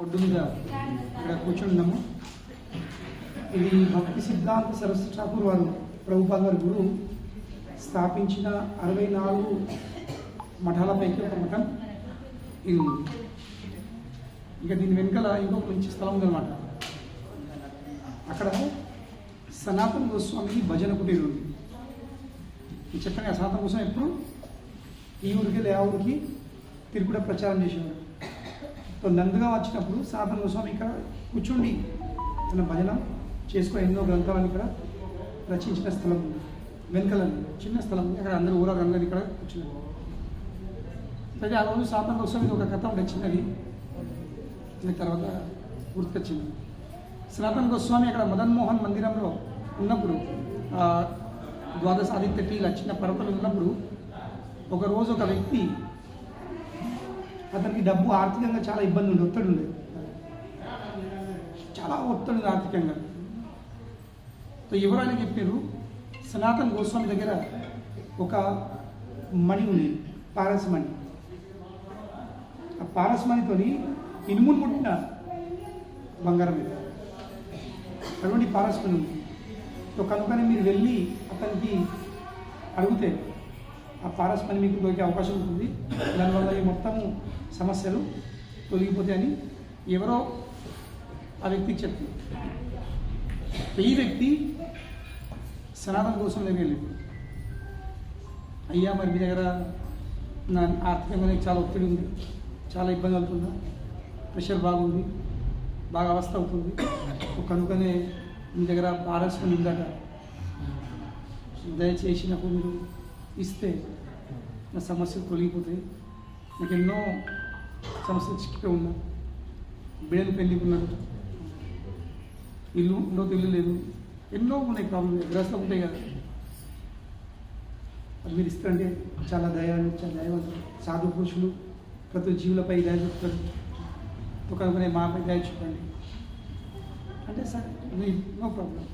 ఒడ్డు మీద ఇక్కడ కూర్చున్నాము. ఇది భక్తి సిద్ధాంత సరస్వతి ఠాకూర్ వారు ప్రభుపాద వారి గురువు స్థాపించిన 64 మఠాల పైకి ఒక మఠం ఇది ఉంది. ఇక దీని వెనుకల ఇంకొక మంచి స్థలం ఉందన్నమాట. అక్కడ సనాతన గోస్వామి భజన కుటీరు ఉంది. ఈ చెప్పిన సనాతన గోస్వామి ఎప్పుడు ఈ ఊరికి ఆ ఊరికి తిరుగుడ ప్రచారం చేసేవాడు. నందుగా వచ్చినప్పుడు సనాతన గోస్వామి ఇక్కడ కూర్చుండి తన భజన చేసుకుని ఎన్నో గ్రంథాలను ఇక్కడ రచించిన స్థలం ఉంది. వెనుకల చిన్న స్థలం, అక్కడ అందరూ ఊరందరూ ఇక్కడ కూర్చున్నారు. అయితే ఆ రోజు సనాతన గోస్వామి ఒక కథ ఉండే చిన్నది, తర్వాత గుర్తుకొచ్చింది. సనాతన గోస్వామి అక్కడ మదన్ మోహన్ మందిరంలో ఉన్నప్పుడు, ద్వాదశ ఆదిత్య టీల చిన్న పర్వతలు ఉన్నప్పుడు, ఒకరోజు ఒక వ్యక్తి, అతనికి డబ్బు ఆర్థికంగా చాలా ఇబ్బంది ఉంది, ఒత్తిడి ఉంది, చాలా ఒత్తిడి ఉంది ఆర్థికంగా. ఎవరు ఆయన చెప్పారు, సనాతన గోస్వామి దగ్గర ఒక మణి ఉంది, పారస్ మణి. ఆ పారస్ మణితోని ఇనుమును ముట్టిన బంగారం మీద అటువంటి పారస్ మణి ఉంది. కనుకనే మీరు వెళ్ళి అతనికి అడిగితే ఆ పారస్ మణి మీకు దొరికే అవకాశం ఉంటుంది. దానివల్ల ఈ మొత్తము సమస్యలు తొలగిపోతాయని ఎవరో ఆ వ్యక్తికి చెప్తారు. ఈ వ్యక్తి సనాతన కోసం దగ్గర వెళ్ళింది. అయ్యా, మరి మీ దగ్గర నా ఆర్థికంగా చాలా ఒత్తిడి ఉంది, చాలా ఇబ్బంది అవుతుందా, ప్రెషర్ బాగుంది, బాగా అవస్థ అవుతుంది, కనుకనే మీ దగ్గర పారస్మని ఉందట, దయచేసి నాకు మీరు ఇస్తే నా సమస్యలు తొలగిపోతాయి. నాకు ఎన్నో సమస్యలు చిక్కిపోయి ఉన్నా, బిడ్డలు పెళ్ళికి ఉన్నాడు, ఇల్లు ఇల్లు లేదు, ఎన్నో ఉన్నాయి ప్రాబ్లమ్, గ్రస్తం ఉంటాయి కదా. అది మీరు ఇస్తారంటే చాలా దయవంతులు, సాధు పురుషులు ప్రతి జీవులపై దయ చూపుతారు, కనుకనే మాపై దయ చూపండి అంటే, సార్ నో ప్రాబ్లం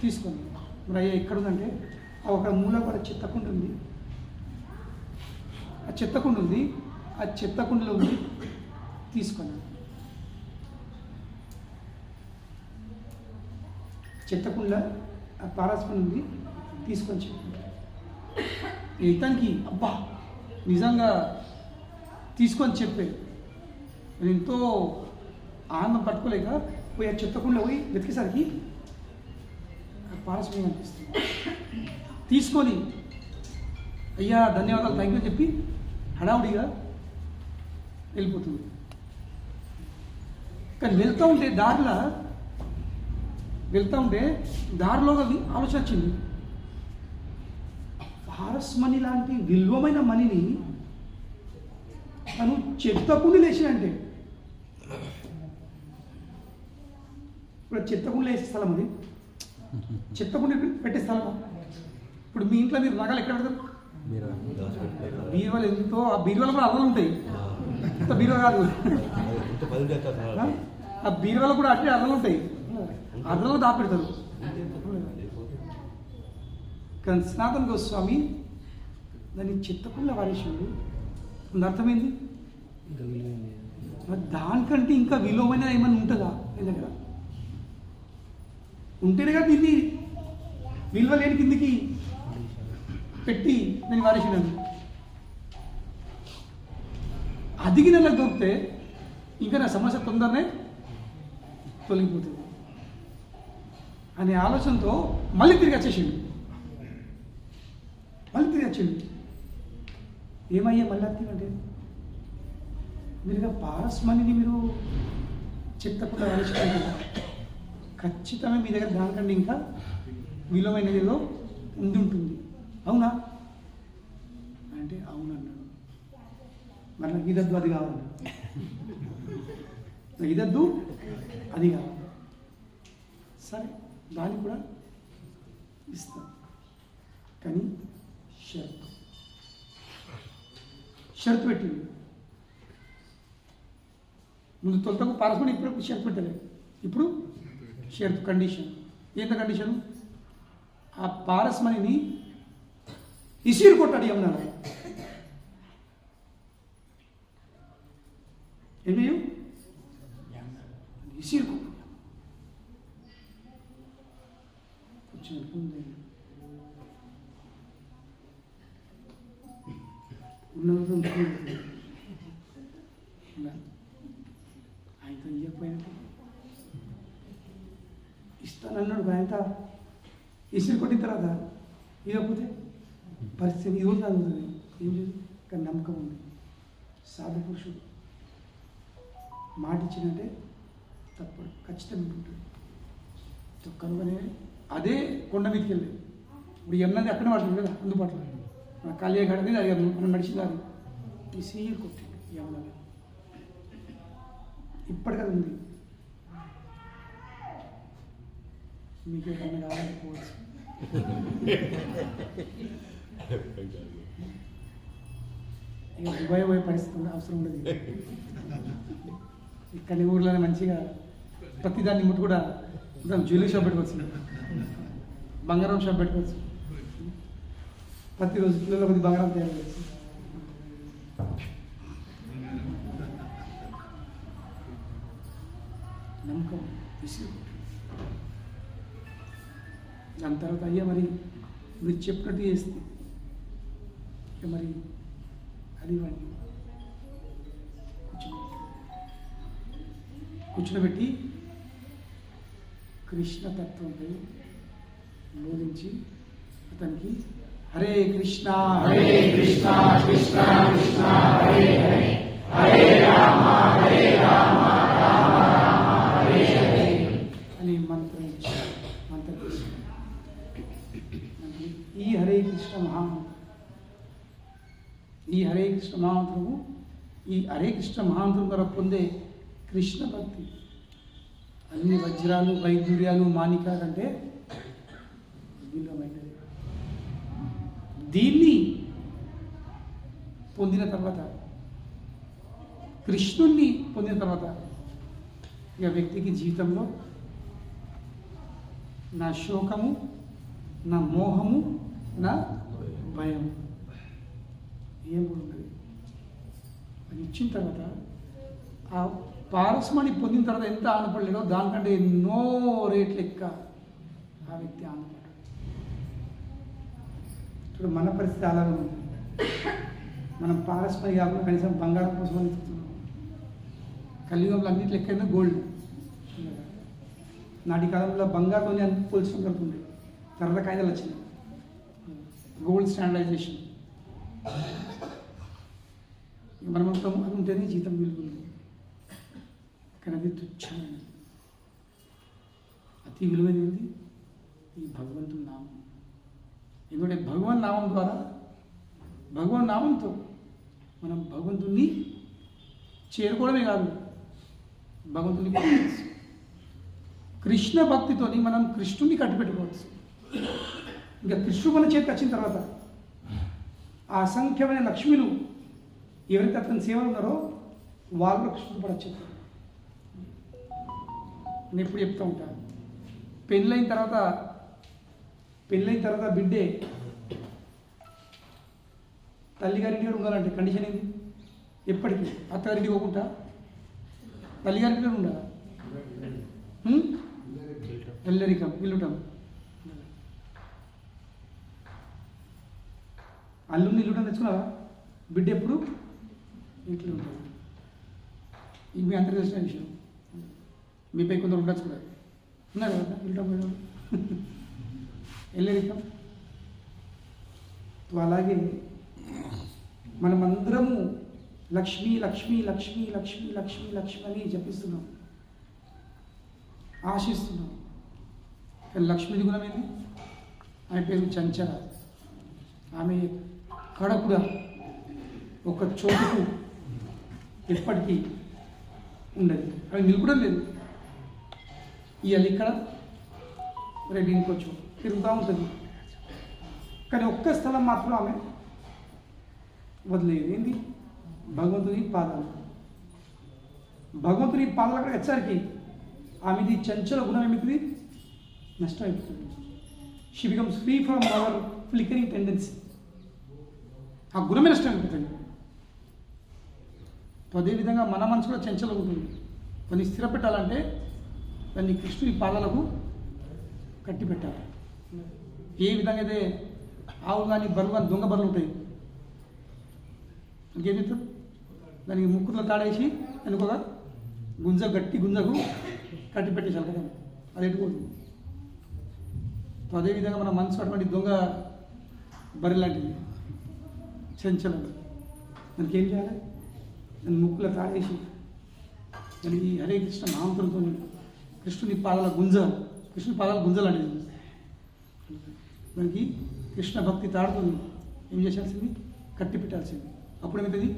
తీసుకోండి. మరి అయ్యా ఎక్కడుందంటే ఒక మూల కూడా చెత్తకుండ ఉంది, ఆ చెత్తకుండ ఉంది, ఆ చెత్తకుండలో ఉంది, తీసుకున్నాను. చెత్తకుండ ఆ పారస్మని ఉంది, తీసుకొని చెప్పండి. ఇతనికి అబ్బా నిజంగా తీసుకొని చెప్పే ఎంతో ఆనందం పట్టుకోలేక పోయి ఆ చెత్తకుండా పోయి వెతికేసరికి పారస్మయం అనిపిస్తుంది. తీసుకొని అయ్యా ధన్యవాదాలు, థ్యాంక్ యూ చెప్పి హడావుడిగా వెళ్ళిపోతుంది. కానీ వెళ్తూ ఉంటే దారిలో ఆలోచన వచ్చింది, పారస్ మనీ లాంటి విలువమైన మనీని తను చెత్తకుండి లేచినంటే, ఇప్పుడు చెత్తకుండి వేసే స్థలం అది, చెత్తకుండి పెట్టే స్థలం. ఇప్పుడు మీ ఇంట్లో మీరు నగలు ఎక్కడ పెడతారు? బీరువాలు ఎంతో, ఆ బీరువాలు కూడా అర్రలు ఉంటాయి, ఇంత బీరువా కాదు, ఆ బీరువాలు కూడా అట్లే అర్రలు ఉంటాయి, అర్రలు దాపెడతారు. కానీ సనాతన గోస్వామి దాన్ని చిత్తకుండా వారేసాడు. దాని అర్థమైంది, దానికంటే ఇంకా విలువైన ఏమన్నా ఉంటుందా మీ దగ్గర? ఉంటేనే కదా దీన్ని విలువ లేని కిందికి పెట్టి నేను వారేసినాను. అదిగి నెలకు దొరికితే ఇంకా నా సమస్య తొందరనే తొలగిపోతుంది అనే ఆలోచనతో మళ్ళీ తిరిగి వచ్చేసిండు. ఏమయ్యా మళ్ళీ అంటే, మీరుగా పారస్ మనీని మీరు చెత్తకుండా వారేసినారు కదా, ఖచ్చితంగా మీ దగ్గర దానికంటే ఇంకా విలువైనది ఏదో ఉంటుంది, అవునా అంటే అవునన్నాడు. మరి నాకు ఇదద్దు అది కావాలి, నాకు ఇదద్దు అది కావాలి, సరే దాన్ని కూడా ఇస్తాను, కానీ షరతు పెట్టింది. ముందు తొలతకు పారస్మని, ఇప్పుడు షరతు పెట్టలేదు, ఇప్పుడు షరతు కండిషన్. ఏంత కండిషన్? ఆ పారస్మణిని ఇసిరు కొట్టాడు యమునాలో. ఏమి ఇసిరుకు కొంచెం ఆయనతో ఇవ్వకపోయినా ఇస్తానన్నాడు. ఆయనతో ఇసురు కొట్టిన తర్వాత ఇవ్వకపోతే పరిస్థితి ఇది కూడా చదువుతుంది. ఏం లేదు, కానీ నమ్మకం ఉంది. సాధు పురుషుడు మాట ఇచ్చినట్టే తప్పడు, ఖచ్చితంగా ఉంటుంది. కనుకనే అదే కొండ మీదకి వెళ్ళేది. ఇప్పుడు ఎన్నది అక్కడే పడుతుంది కదా, అందుబాటులో మన కాళీ గడది అది మనం నడిచిదారు ఈ సీరు కొట్టింది యమున. ఇప్పటికీ ఉంది. మీకు ఏదైనా కావాలనుకోవచ్చు. ఇక దుబాయ్ పోయే పరిస్థితి అవసరం ఉండదు. ఇక్కడి ఊర్లోనే మంచిగా ప్రతిదాన్ని ముట్టు కూడా జ్యువెలరీ షాప్ పెట్టుకోవచ్చు, బంగారం షాప్ పెట్టుకోవచ్చు. ప్రతిరోజు పిల్లల కొద్ది బంగారం తయారు చేయవచ్చు. నమ్మకం విషయం. దాని తర్వాత అయ్యా మరి మీరు చెప్పినట్టు చేస్తే ఇక మరి అది ఇవ్వండి. కూర్చునబెట్టి కృష్ణతత్వంపై బోధించి అతనికి హరే కృష్ణ హరే కృష్ణ కృష్ణ కృష్ణ హరే హరే హరే రామ హరే రామ రామ రామ హరే హరే అని మంత్రం ఈ హరే కృష్ణ మహామంత్రం, ఈ హరే కృష్ణ మహామంత్రము, ఈ హరే కృష్ణ మహామంత్రం ద్వారా పొందే కృష్ణ భక్తి అన్ని వజ్రాలు వైదూర్యాలు మాణికాలు అంటే విలువమైనది. దీన్ని పొందిన తర్వాత, కృష్ణుణ్ణి పొందిన తర్వాత ఇక వ్యక్తికి జీవితంలో నా శోకము, నా మోహము, నా భయం ఏం కూడా ఉన్నది. అది ఇచ్చిన తర్వాత ఆ పారస్మణి పొందిన తర్వాత ఎంత ఆనందపడలేదో దానికంటే ఎన్నో రేట్లు లెక్క ఆ వ్యక్తి ఆనందపడ్డాడు. ఇప్పుడు మన పరిస్థితి అలాగే ఉంది. మనం పారస్మణి కాకుండా కనీసం బంగారం కోసం వెతుకుతున్నాం. కలియుగంలో అన్నింటి లెక్కైనా గోల్డ్. నాటి కాలంలో బంగారుతోనే అన్ని పోల్చడం కలుపుతుండే. తర్వాత కాయిదాలు వచ్చినాయి, గోల్డ్ స్టాండర్డైజేషన్. మనం అది ఉంటేనే జీతం విలువలు. కానీ అది తుచ్చమైనది. అతి విలువైనది ఈ భగవంతుని నామం. ఎందుకంటే భగవన్ నామం ద్వారా, భగవన్ నామంతో మనం భగవంతుణ్ణి చేరుకోవడమే కాదు, భగవంతుని పొందవచ్చు. కృష్ణ భక్తితోని మనం కృష్ణుని కట్టిపెట్టుకోవచ్చు. ఇంకా కృష్ణుడు మన చేతికి వచ్చిన తర్వాత ఆ అసంఖ్యమైన లక్ష్మిలు ఎవరైతే అతని సేవలు ఉన్నారో వాళ్ళు కృష్ణుడు పడచ్చు. నేను ఎప్పుడు చెప్తూ ఉంటాను, పెళ్ళైన తర్వాత బిడ్డే తల్లిగారింటి గారు ఉండాలంటే కండిషన్ ఏంది? ఎప్పటికీ అత్తగారింటికి పోకుండా తల్లిగారింటి గారు ఉండాలి. ఎల్లరికం ఇల్లుటం, అల్లుని ఇల్లుటం తెచ్చుకున్నావా? బిడ్డ ఎప్పుడు ఇంట్లో ఉంటుంది. ఇది మీ అందరికీ తెలిసిన విషయం. మీపై కొందరు ఉండొచ్చు కూడా, ఉన్నారు కదా ఇల్లుటం పోయిన ఎల్లరికం. అలాగే మనమందరము లక్ష్మీ లక్ష్మీ లక్ష్మీ లక్ష్మీ లక్ష్మీ లక్ష్మి అని జపిస్తున్నాం, ఆశిస్తున్నాం. కానీ లక్ష్మీది గుణం ఏంది? ఆమె పేరు చంచల. ఆమె కడకుడ ఒక చోటుకు ఎప్పటికీ ఉండదు. అవి నిలుపుడం లేదు. ఇవాళ ఇక్కడ రేపు ఇంకొచ్చు తిరుగుతూ ఉంటుంది. కానీ ఒక్క స్థలం మాత్రం ఆమె వదిలేదు. ఏంది? భగవంతుని పాదాలు. భగవంతుని పాదాలు అక్కడ వచ్చేసరికి ఆమెది చంచల గుణం ఏమిటి? నష్టం అయిపోతుంది. She becomes free from our flickering tendency. ఆ గుణమే నష్టం అయిపోతుంది. అదేవిధంగా మన మనసు కూడా చంచలం ఉంటుంది. కొన్ని స్థిరపెట్టాలంటే దాన్ని కృష్ణుడి పాదాలకు కట్టి పెట్టాలి. ఏ విధంగా అయితే ఆవు కానీ బరువు కానీ దొంగ బరువులు ఉంటాయి, ఇంకేం చెప్తారు, దానికి ముక్కులో తాడేసి వెనుకగా గట్టి గుంజకు కట్టి పెట్టేసాలి కదా, అది ఎట్టుకోదు. అదేవిధంగా మన మనసు అటువంటి దొంగ బర్రె లాంటిది చంచలం, దానికి ఏం చేయాలి, దాన్ని ముక్కులో తాడేసి దానికి హరే కృష్ణ నామంతో కృష్ణుని పాదాల గుంజలాంటిది, దానికి కృష్ణ భక్తి తాడుతుంది ఏం చేయాల్సింది, కట్టి పెట్టాల్సింది. అప్పుడు ఏమవుతుంది,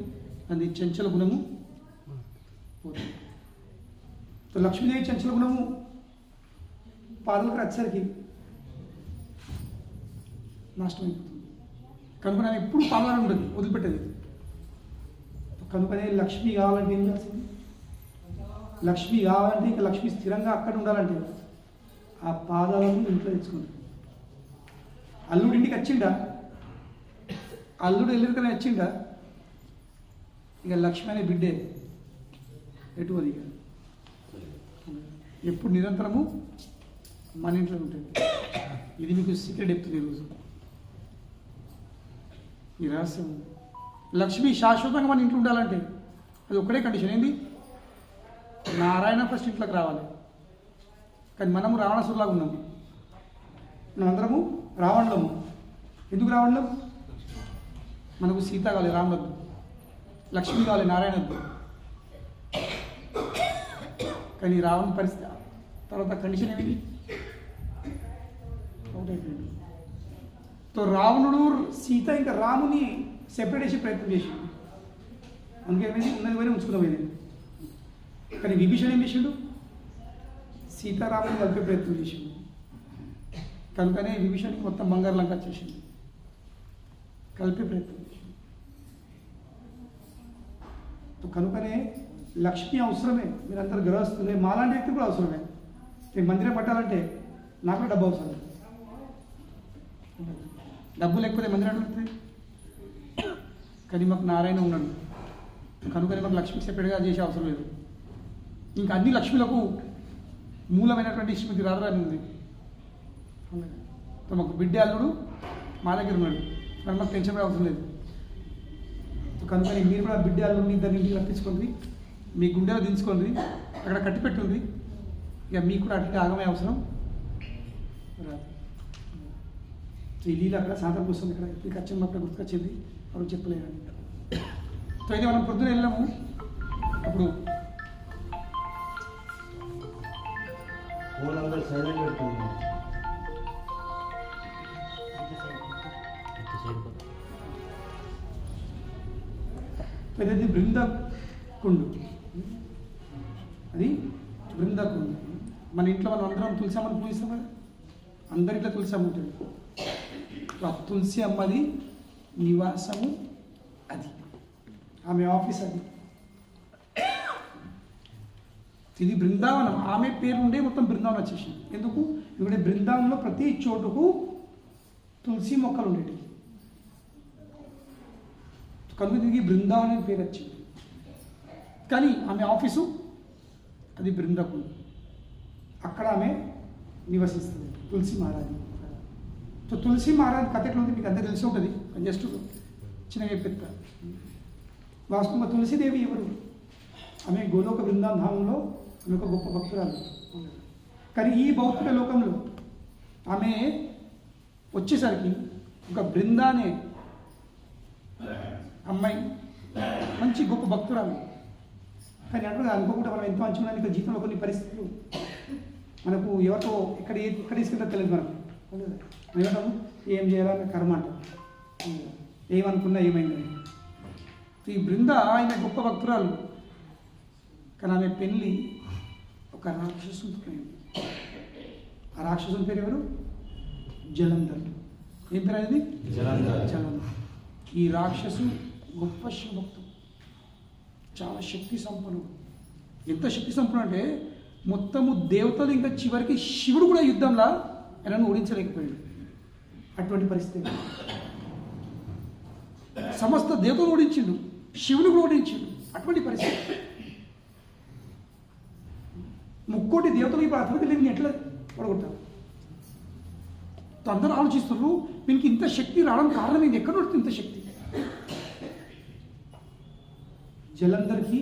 అది చంచల గుణము పోతుంది. లక్ష్మీదేవి చంచల గుణము పాదాలకు వచ్చేసరికి నాశనం అయిపోతుంది. కనుక ఆమె ఎప్పుడు పాదాలు ఉండదు, వదిలిపెట్టేది. కనుకనే లక్ష్మి కావాలంటే ఏం చేయాల్సింది, లక్ష్మి కావాలంటే ఇంకా లక్ష్మి స్థిరంగా అక్కడ ఉండాలంటే ఆ పాదాలను ఇంట్లో తెచ్చుకుంది. అల్లుడి ఇంటికి వచ్చిండా, అల్లుడు ఎల్లుడికనే వచ్చిండా, ఇక లక్ష్మి అనే బిడ్డే ఎటువంటి ఇక ఎప్పుడు నిరంతరము మన ఇంట్లో ఉంటుంది. ఇది మీకు సీక్రెట్ చెప్తుంది ఈరోజు ఈ రహస్యం. లక్ష్మి శాశ్వతంగా మన ఇంట్లో ఉండాలంటే అది ఒక్కడే కండిషన్ ఏంది, నారాయణ ఫస్ట్ ఇంట్లోకి రావాలి. కానీ మనము రావణసులాగా ఉన్నాము, మనమందరము రావణులము. ఎందుకు రావణులం, మనకు సీత కావాలి రాముడు, లక్ష్మి కావాలి నారాయణద్దు. కానీ రావణ పరిస్థితి తర్వాత కండిషన్ ఏమిటి, రావణుడు సీత ఇంకా రాముని సెపరేట్ చేసే ప్రయత్నం చేసిండు, అందుకేమైంది ఉన్నది పోయినా ఉంచుకున్నపోయింది. కానీ విభీషణ్ ఏం చేసిండు, సీతారాముని కలిపే ప్రయత్నం చేసిండు. కనుకనే విభీషణ్కి మొత్తం బంగారు లంక వచ్చేసింది, కలిపే ప్రయత్నం చేసిండు. కనుకనే లక్ష్మి అవసరమే, మీరందరూ గ్రహిస్తుంది. మాలాంటి వ్యక్తి కూడా అవసరమే. మీకు మందిరం పట్టాలంటే నాకు డబ్బు అవసరం, డబ్బు లేకపోతే మందిరం అడుగుతుంది. కానీ మాకు నారాయణ ఉన్నాడు, కనుకనే మాకు లక్ష్మి సెపరేట్గా చేసే అవసరం లేదు. ఇంకా అన్ని లక్ష్మిలకు మూలమైనటువంటి శ్రీమతి రాధారాణి ఉంది. మాకు బిడ్డ అల్లుడు మా దగ్గర ఉన్నాడు, మరి మాకు టెన్షన్ కూడా అవసరం లేదు. కనుక మీరు కూడా బిడ్డ అల్లుడిని ఇద్దరిని ఇంటికి రప్పించుకోండి, మీ గుండెలో దించుకోండి, అక్కడ కట్టిపెట్టుంది. ఇక మీకు కూడా అట్లా ఆగమే అవసరం రాదు. ఈ లీల అక్కడ సాయంత్రం కూర్చొని ఇక్కడ మీకు వచ్చిన అప్పుడు గుర్తుకొచ్చింది, అప్పుడు చెప్పలేను. సో అయితే మనం పొద్దున వెళ్ళాము, అప్పుడు పెద్దది బృందకుండు, అది బృందకుండు. మన ఇంట్లో మనం అందరం తులసి అమ్మని పూజిస్తాం కదా, అందరింట్లో తులసి అమ్మ ఉంటుంది. ఆ తులసి అమ్మది నివాసము అది, ఆమె ఆఫీస్ అది. ఇది బృందావనం, ఆమె పేరు నుండే మొత్తం బృందావనం వచ్చేసింది. ఎందుకు, ఇక్కడ బృందావనంలో ప్రతి చోటుకు తులసి మొక్కలు ఉండేవి, కనుక దీనికి బృందావనం పేరు వచ్చింది. కానీ ఆమె ఆఫీసు అది బృందకుండు, అక్కడ ఆమె నివసిస్తుంది, తులసి మహారాజు. సో తులసి మహారాజు కథ ఎట్లా ఉంది మీకు అందరూ తెలిసి ఉంటుంది, జస్ట్ చిన్నగా చెప్పేస్తా. వాస్తవంగా తులసిదేవి ఎవరు, ఆమె గోలోక బృందావనంలో ఆమె ఒక గొప్ప భక్తురాలు. కానీ ఈ భౌతిక లోకంలో ఆమె వచ్చేసరికి ఒక బృందానే అమ్మాయి, మంచి గొప్ప భక్తురాలు. కానీ అంటే అనుకోకుండా మనం ఎంత మంచిగా ఉన్నాం, ఇంకా జీవితంలో కొన్ని పరిస్థితులు మనకు ఎవరితో ఎక్కడ తీసుకుంటో తెలియదు. మనకు ఏమంటాము, ఏం చేయాలని కర్మ అంటాం, ఏమనుకున్నా ఏమైందని. ఈ బృంద ఆయన గొప్ప భక్తురాలు, కానీ ఆమె పెళ్ళి ఒక రాక్షసునితో అయింది. ఆ రాక్షసుని పేరు ఎవరు, జలంధర్. ఏం పేరు అనేది, జలంధర్. ఈ రాక్షసు గొప్ప శివభక్తుడు, చాలా శక్తి సంపన్నుడు. ఎంత శక్తి సంపన్నుడు అంటే మొత్తము దేవతలు ఇంకా చివరికి శివుడు కూడా యుద్ధంలో ఆయనను ఓడించలేకపోయాడు. అటువంటి పరిస్థితి, సమస్త దేవతలు ఓడించిండు, శివుని కూడా ఓడించిండు. అటువంటి పరిస్థితి ముక్కోటి దేవతలు ఇప్పుడు అధిపతి లేని ఎట్లా పడగొట్టారు? అందరూ ఆలోచిస్తున్నారు వీనికి ఇంత శక్తి రావడం కారణం ఇది, ఎక్కడ పడుతుంది ఇంత శక్తి? జలంధర్కి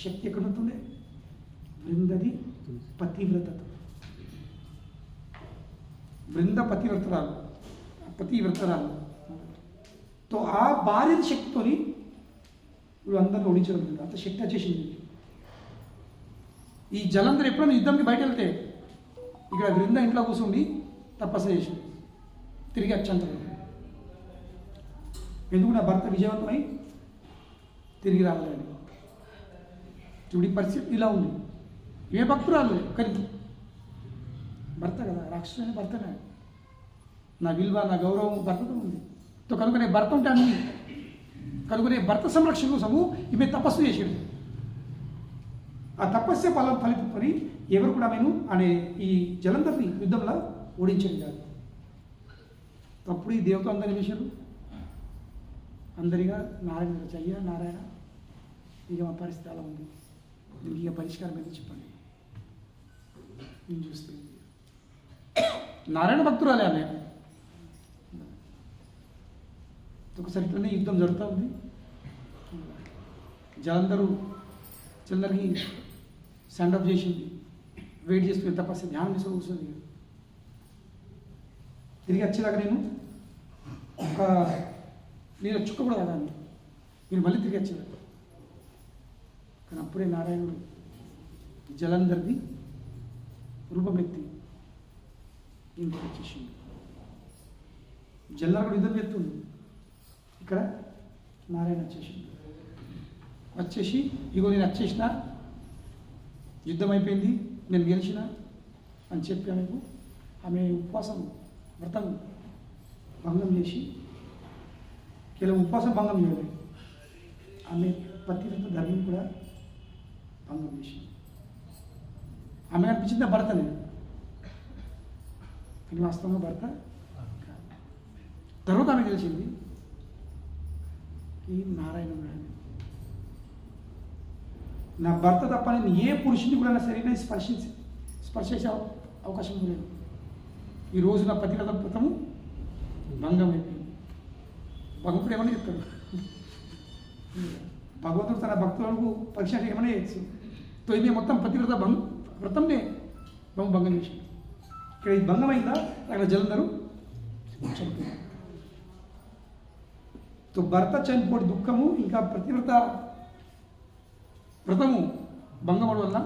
శక్తి ఎక్కడ ఉంటుండే? బృందది పతివ్రతతో, బృంద పతివ్రతరాలు తో ఆ భార్య శక్తితోని వీళ్ళు అందరిని ఓడించగలుగుతుంది. అంత శక్తి వచ్చేసింది. ఈ జలంధర్ ఎప్పుడైనా యుద్ధంకి బయట వెళ్తే ఇక్కడ బృంద ఇంట్లో కూర్చుండి తపస్సు చేసింది, తిరిగి వచ్చంటారు. ఎందుకు? నా భర్త విజయవంతమై తిరిగి రావాలని. చూడి పరిస్థితి ఇలా ఉంది. ఏ భక్తురాలు కానీ భర్త కదా, రాక్షసుని భర్తనే. నా విలువ నా గౌరవం భర్తతో ఉంది. తో కనుకనే భర్త ఉంటే అన్ని కనుకనే భర్త సంరక్షణ కోసము ఈమె తపస్సు చేసేది. ఆ తపస్య ఫలితపడి ఎవరు కూడా నేను అనే ఈ జలంధర్ని యుద్ధంలో ఓడించేది కాదు. అప్పుడు ఈ దేవత అందరిని వేశారు. అందరిగా నారాయణ చెయ్య నారాయణ, ఇక మా పరిస్థితి అలా ఉంది, దీనికి ఇక పరిష్కారం ఏదో చెప్పండి. నేను చూస్తే నారాయణ భక్తురాలే ఆమె. ఒకసారి ఇట్లనే యుద్ధం జరుగుతూ ఉంది. జలంధర్కి స్టాండప్ చేసింది, వెయిట్ చేస్తుంది, తపస్సు ధ్యానం చేసుకుని కూర్చొని. తిరిగి వచ్చేదాకా నేను చుక్క కూడా కదా మీరు మళ్ళీ తిరిగి వచ్చేదాకా. కానీ అప్పుడే నారాయణుడు జలంధర్ది రూపమెత్తి ఇంటికి వచ్చేసింది. జలంధర్ యుద్ధం చేస్తుంది. ఇక్కడ నారాయణ వచ్చేసి ఇగో నేను వచ్చేసిన, యుద్ధం అయిపోయింది, నేను గెలిచిన అని చెప్పి ఆమె ఉపవాసం వ్రతం భంగం చేసి, కేవలం ఉపవాసం భంగం చేయలేదు, ఆమె పతివ్రత ధర్మం కూడా భంగం చేసింది. ఆమె అనిపించింది భర్త లేదు, కానీ వాస్తవంగా భర్త. తర్వాత ఆమె తెలిసింది ఈ నారాయణుడు నా భర్త తప్ప నేను ఏ పురుషుని కూడా సరైన స్పర్శించే అవకాశం లేదు. ఈరోజు నా పతివ్రత వ్రతము భంగం అయిపోయింది. భగవంతుడు ఏమన్నా చెప్తాడు? భగవంతుడు తన భక్తులకు పరీక్ష ఏమన్నా చేయొచ్చు. ఈమె మొత్తం పతివ్రత వ్రతంనే భంగం చేసింది. ఇక్కడ ఇది భంగం అయిందా? అక్కడ జలంధరు చనిపోయింది. భర్త చనిపోయి దుఃఖము, ఇంకా పతివ్రత వ్రతము భంగం అవడం వల్ల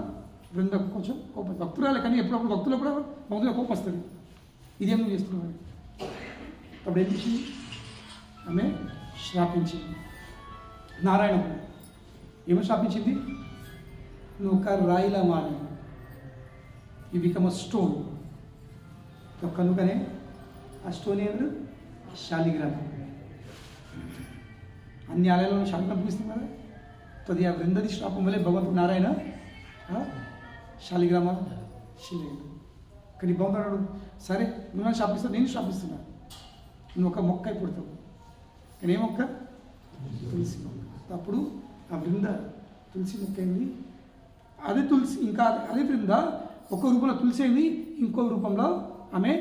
బృంద కొంచెం కోపం. భక్తురాలే కానీ ఎప్పుడప్పుడు భక్తులు కూడా భక్తుల కోపం వస్తుంది. ఇదేమో చేస్తున్నారు. అప్పుడు ఏం చేసింది? ఆమె శ్రాపించింది. నారాయణకు ఏమో శ్రాపించింది? నువ్వు ఒక రాయిలా మారి, యు బికమ్ అ స్టోన్. కనుకనే ఆ స్టోన్ ఎవరు? శాలిగ్రామం. అన్ని ఆలయాలను శాలిగ్రామం చూపిస్తుంది కదా. తది ఆ బృందది శ్రాపం వల్లే భగవంతుడు నారాయణ శాలిగ్రామ శిలయుడు. కానీ భగవంతుడు సరే నువ్వు శాపిస్తావు, నేను శాపిస్తున్నా, నువ్వు ఒక మొక్క పుడతావు. కానీ ఏ మొక్క? తులసి మొక్క. అప్పుడు ఆ బృంద తులసి మొక్క అయింది. అదే తులసి, ఇంకా అదే బృంద ఒక రూపంలో తులసి అయింది, ఇంకో రూపంలో ఆమె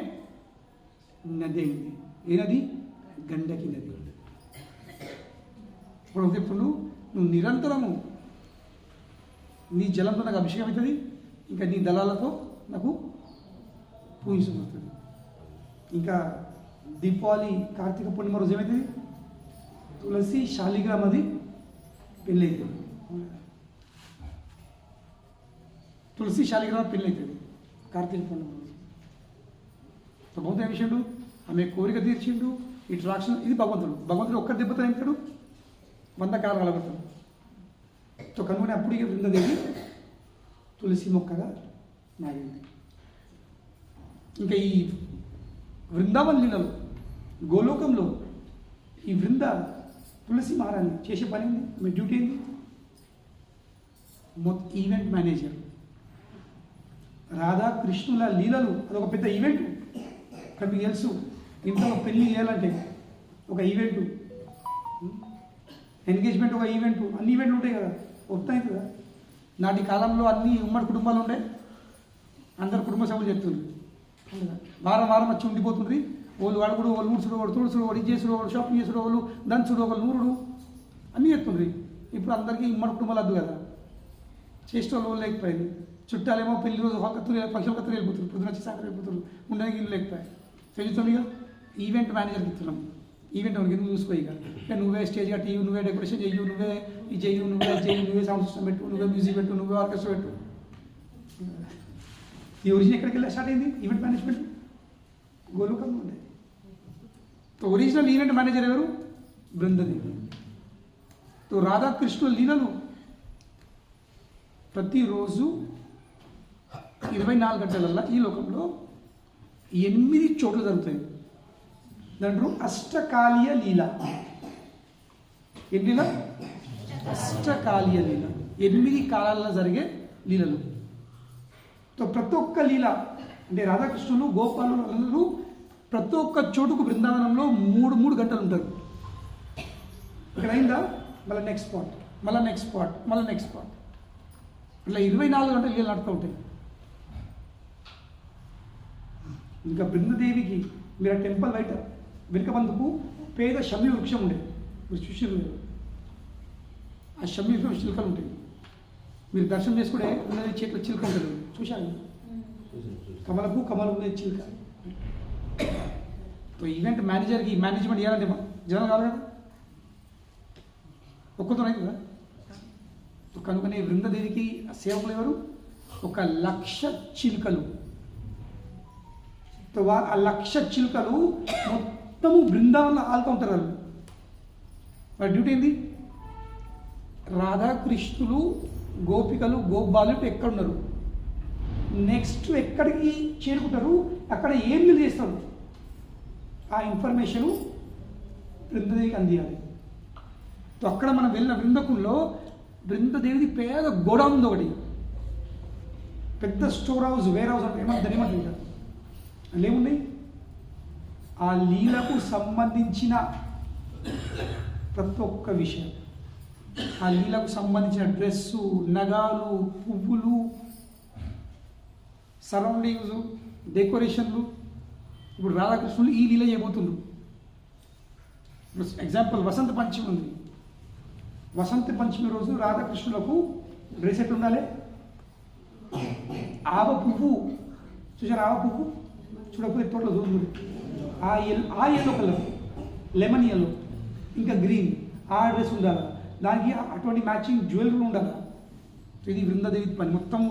నది అయింది. ఏ నది? గండకి నది. ఇప్పుడు చెప్పుడు నువ్వు నిరంతరము నీ జలంతో నాకు అభిషేకం అవుతుంది, ఇంకా నీ దళాలతో నాకు పూజించబడుతుంది. ఇంకా దీపావళి కార్తీక పూర్ణిమ రోజు ఏమవుతుంది? తులసి శాలిగ్రామది పెళ్ళి అవుతుంది. తులసి శాలిగ్రామ పెళ్ళి అవుతుంది కార్తీక పూర్ణిమ రోజు. భగవంతుడు ఏం విషయండు? ఆమె కోరిక తీర్చిండు. ఇటు రాక్షసు, ఇది భగవంతుడు ఒక్క దెబ్బతో ఏమిటాడు? 100 కాలాలు కలగలుగుతాడు. కనుగొని అప్పుడు ఇక బృందదేవి తులసి మొక్కగా మారింది. ఇంకా ఈ వృందావన్ లీలలో గోలోకంలో ఈ బృంద తులసి మహారాణి చేసే పని ఏంది? మీ డ్యూటీ ఏంది? Event manager. రాధాకృష్ణుల లీలలు అదొక పెద్ద ఈవెంట్. ఇక్కడ మీకు తెలుసు, ఇంట్లో పెళ్ళి చేయాలంటే ఒక ఈవెంటు, ఎంగేజ్మెంట్ ఒక ఈవెంటు, అన్ని ఈవెంట్లు ఉంటాయి కదా, వస్తాయి కదా. నాటి కాలంలో అన్ని ఉమ్మడి కుటుంబాలు ఉండే, అందరు కుటుంబ సభ్యులు చెప్తున్నారు. వారం వారం వచ్చి ఉండిపోతుంది. వాళ్ళు అడుగుడు, వాళ్ళు ఊడ్చుడు, వాడు తుడుచుడు, వాడు ఇది చేసుడు, వాడు షాపింగ్ చేసుడు, వాళ్ళు దంచుడు, వాళ్ళు నూరుడు అన్నీ చెప్తుండ్రి. ఇప్పుడు అందరికీ ఇమ్మడి కుటుంబాలు వద్దు కదా, చేసే వాళ్ళు లేకపోయింది. చుట్టాలేమో పెళ్లి రోజు కత్తులు ఫంక్షన్ కత్తులు వెళ్ళిపోతారు, పొద్దున వచ్చి సాయంత్రం వెళ్ళిపోతారు, ఉండడానికి ఇల్లు లేకపోయాయి. తెలుస్తుంది ఇక ఈవెంట్ మేనేజర్కి ఇస్తున్నాం. ఈవెంట్ ఎవరికి నువ్వు చూసుకో. ఇక నువ్వే స్టేజ్ కట్టి, నువ్వే డెకరేషన్ చెయ్యి, నువ్వే ఇది చెయ్యి, నువ్వే సౌండ్ సిస్టమ్ పెట్టు, నువ్వే మ్యూజిక్ పెట్టు, నువ్వే ఆర్కెస్ట్రా పెట్టు. ఈ ఒరిజిన్ ఎక్కడికి వెళ్ళి స్టార్ట్ అయింది? ఈవెంట్ మేనేజ్మెంట్ గోలోకంలో ఉండే. ఒరిజినల్ ఈవెంట్ మేనేజర్ ఎవరు? బృందదేవి. రాధాకృష్ణుల లీలలు ప్రతిరోజు 24 గంటలల్లో ఈ లోకంలో 8 చోట్ల జరుగుతాయి. దాంట్లో అష్టకాలీయ లీల. ఎన్ని లీల? అష్టకాలీయ లీల. 8 కాలాల్లో జరిగే లీలలు. ప్రతి ఒక్క లీల అంటే రాధాకృష్ణులు గోపాలు ప్రతి ఒక్క చోటుకు బృందావనంలో 3 గంటలు ఉంటారు. ఇక్కడ అయిందా మళ్ళీ నెక్స్ట్ స్పాట్, మళ్ళీ నెక్స్ట్ స్పాట్, మళ్ళీ నెక్స్ట్ స్పాట్, ఇట్లా 24 గంటలు లీలలు నడుతూ ఉంటాయి. ఇంకా బృందదేవికి మీరు ఆ టెంపుల్ బయట వెనుకబందుకు పేద షమ్మి వృక్షం ఉండేది. మీరు చూసారు, ఆ షమ్మి వృక్షం చిలుకలు ఉంటాయి. మీరు దర్శనం చేసుకుంటే ఉన్నది చేతిలో చిలుక ఉంటుంది, చూశాను. కమలకు కమల ఉన్నది చిలుక. ఈవెంట్ మేనేజర్కి మేనేజ్మెంట్ చేయాలంటే జనం కావాలి కదా, ఒక్కతో అయితే కదా. కనుకనే బృందదేవికి సేవకులు ఎవరు? 1,00,000 చిలుకలు. ఆ 1,00,000 చిలుకలు మొత్తము బృందావనంలో ఆలుతూ ఉంటారు. వాళ్ళు వారి డ్యూటీ ఏంది? రాధాకృష్ణులు గోపికలు గోపాలు ఎక్కడున్నారు, నెక్స్ట్ ఎక్కడికి చేరుకుంటారు, అక్కడ ఏం మీరు చేస్తారు, ఆ ఇన్ఫర్మేషను బృందదేవికి అందియాలి. అక్కడ మనం వెళ్ళిన బృందకుల్లో బృందదేవిది పేద గోడౌన్ ఉంది, ఒకటి పెద్ద స్టోర్ హౌస్, వేర్ హౌస్ అంటే ఏమంటారు అందులో ఏమున్నాయి? ఆ లీలకు సంబంధించిన ప్రతి ఒక్క విషయం, ఆ లీలకు సంబంధించిన డ్రెస్సు, నగాలు, పువ్వులు, సరౌండింగ్స్, డెకరేషన్లు. ఇప్పుడు రాధాకృష్ణులు ఈ లీల చేయబోతున్నారు. ఎగ్జాంపుల్ వసంత పంచమి ఉంది. వసంత పంచమి రోజు రాధాకృష్ణులకు డ్రెస్ ఎట్లా ఉండాలి? ఆవ పువ్వు చూసారు, ఆవ పువ్వు చూడకపోతే తోటలో చూడండి. ఆ ఎల్లో కలర్, లెమన్ ఎల్లో, ఇంకా గ్రీన్, ఆ డ్రెస్ ఉండాలి. దానికి అటువంటి మ్యాచింగ్ జ్యువెలరీ ఉండాలి. ఇది బృందదేవి పని. మొత్తం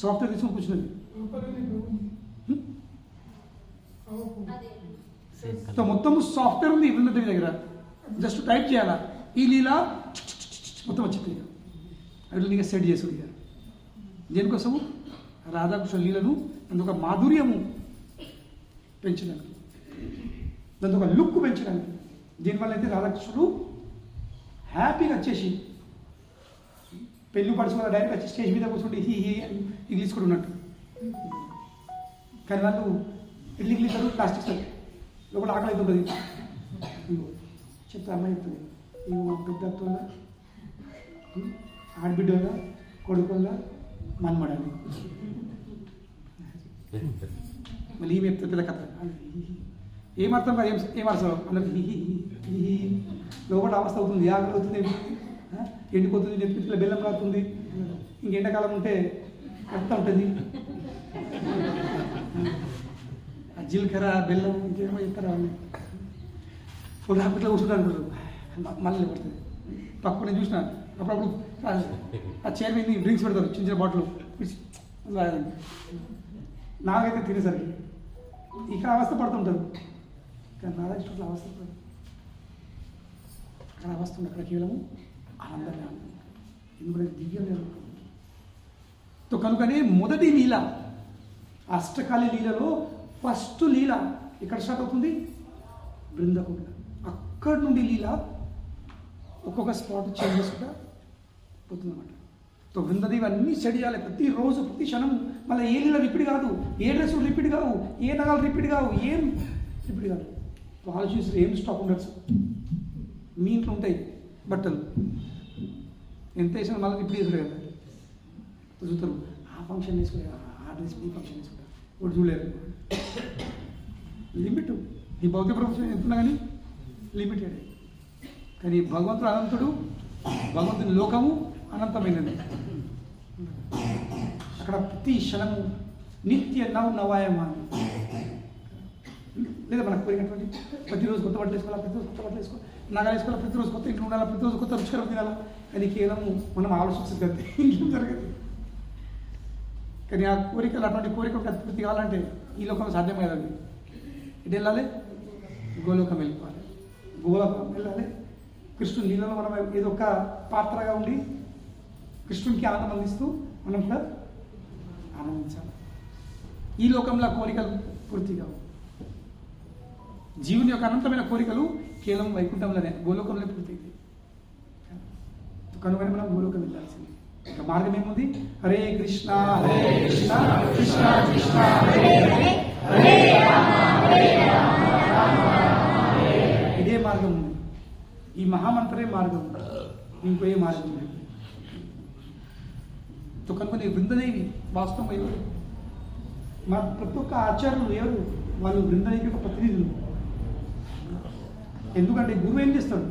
సాఫ్ట్వేర్ తీసుకొని కూర్చున్నది. మొత్తం సాఫ్ట్వేర్ ఉంది బృందదేవి దగ్గర. జస్ట్ టైప్ చేయాలా, ఈ లీలా మొత్తం వచ్చింది. అట్లా నీకు సెట్ చేసుడు. ఇక దేనికోసము? రాధాకృష్ణ లీలను అందుకు మాధుర్యము పెంచడానికి, దాంతో ఒక లుక్ పెంచడానికి. దీనివల్ల అయితే రాధాకృష్ణుడు హ్యాపీగా వచ్చేసి పెళ్ళి పడుచుకున్న డైరెక్ట్ వచ్చి స్టేజ్ మీద కూర్చుంటే ఇది తీసుకుని ఉన్నట్టు. కానీ వాళ్ళు ఇడ్లీ ఇస్తారు, ప్లాస్టిక్ సార్ లోపల ఆకలి అవుతుంటుంది. చెప్తా అమ్మాయి చెప్తుంది, ఇవి పెద్ద అత్తోళ్ళ, ఆడబిడ్డోళ్ళ, కొడుకోళ్ళ, మన్మడాలి. మళ్ళీ ఏమి చెప్తుంది పెద్ద కథ. ఏమర్థం కాదు, ఏమర్థం అందరికి లోపల అవస్థ అవుతుంది, ఆకలి అవుతుంది, ఎండిపోతుంది, నెత్తిలో బెల్లం రాస్తుంది. ఇంకెండాకాలం ఉంటే అర్థం ఉంటుంది. జీలకర్ర, బెల్లం, ఇంకేమో చెప్తారా వాళ్ళు. ఫుల్ హాస్పిటల్లో కూర్చుంటారు అనుకుంటారు, మళ్ళీ పడుతుంది. పక్కన చూసిన అప్పుడప్పుడు ఆ చైర్ మీద డ్రింక్స్ పెడతారు, చిన్న చిన్న బాటిల్ రాదండి. నాకైతే తినేసరికి ఇక్కడ అవస్థ పడుతుంటారు, కానీ రాధాకృష్ణుడు అవస్థ పడదు. అక్కడ అవస్థ ఉంది, అక్కడ కేవలము ఆనందంగా ఎందుకంటే దివ్యం లేదు. కనుకనే మొదటి లీల అష్టకాళి లీలలో ఫస్ట్ లీల ఎక్కడ స్టార్ట్ అవుతుంది? బృందకుండ. అక్కడి నుండి లీల ఒక్కొక్క స్పాట్ చేంజ్ చేసుకుంటా పోతుందన్నమాట. బృందదేవి అన్నీ సెట్ చేయాలి ప్రతిరోజు, ప్రతి క్షణం. మళ్ళీ ఏ లీల రిపీట్ కాదు, ఏ డ్రెస్సులు రిపీట్ కావు, ఏ నగాలు రిపీట్ కావు, ఏం రిపీట్ కాదు. వాళ్ళు చూసి ఏం స్టాక్ ఉండొచ్చు. మీ ఇంట్లో ఉంటాయి బట్టలు, ఎంత వేసినా మళ్ళీ రిపీట్ చేసుడు కదా చూస్తారు. ఆ ఫంక్షన్ వేసుకోలేదు, ఆ డ్రెస్ ఈ ఫంక్షన్ వేసుకుంటారు, ఇప్పుడు చూడలేరు. లిమిట్ ఈ భౌతిక ప్రపంచం ఎంతున్నా కానీ లిమిటెడ్. కానీ భగవంతుడు అనంతుడు, భగవంతుని లోకము అనంతమైనది. అక్కడ ప్రతి క్షణము నిత్య నవాయమానం. లేదా మనకు పోయినటువంటి ప్రతిరోజు కొత్త బట్టలు వేసుకోవాలి, ప్రతిరోజు కొత్త బట్టలు వేసుకోవాలి, నగలు వేసుకోవాలి, ప్రతిరోజు కొత్త ఇంట్లో ఉండాలి, ప్రతిరోజు కొత్త రుచికరం తినాలి. కానీ కేవలం మనం ఆలోచిస్తుంది ఇంకేం జరగదు. కానీ ఆ కోరికలు, అటువంటి కోరికలు పూర్తి కావాలంటే ఈ లోకంలో సాధ్యమయ్యేది. ఇటు వెళ్ళాలి, గోలోకం వెళ్ళిపోవాలి, గోలోకం వెళ్ళాలి. కృష్ణుని నీళ్ళలో మనం ఏదో ఒక పాత్రగా ఉండి కృష్ణునికి ఆనందం అందిస్తూ మనం కూడా ఆనందించాలి. ఈ లోకంలో కోరికలు పూర్తిగా జీవుని యొక్క అనంతమైన కోరికలు కేవలం వైకుంఠంలోనే, గోలోకంలో పూర్తయింది. కనుక మనం గోలోకం వెళ్ళాల్సింది. ఇక మార్గం ఏముంది? హరే కృష్ణ హరే కృష్ణ కృష్ణ కృష్ణ హరే హరే హరే రామ హరే రామ రామ రామ హరే. ఇదే మార్గం ఉంది. ఈ మహామంత్రే మార్గం ఉంది, ఇంకో ఏ మార్గం లేదు. కనుక బృందదేవి వాస్తవం ఎవరు? మా ప్రతి ఒక్క ఆచార్యులు ఎవరు? వాళ్ళు బృందదేవి యొక్క ప్రతినిధులు. ఎందుకంటే గురువు ఏం చేస్తాడు?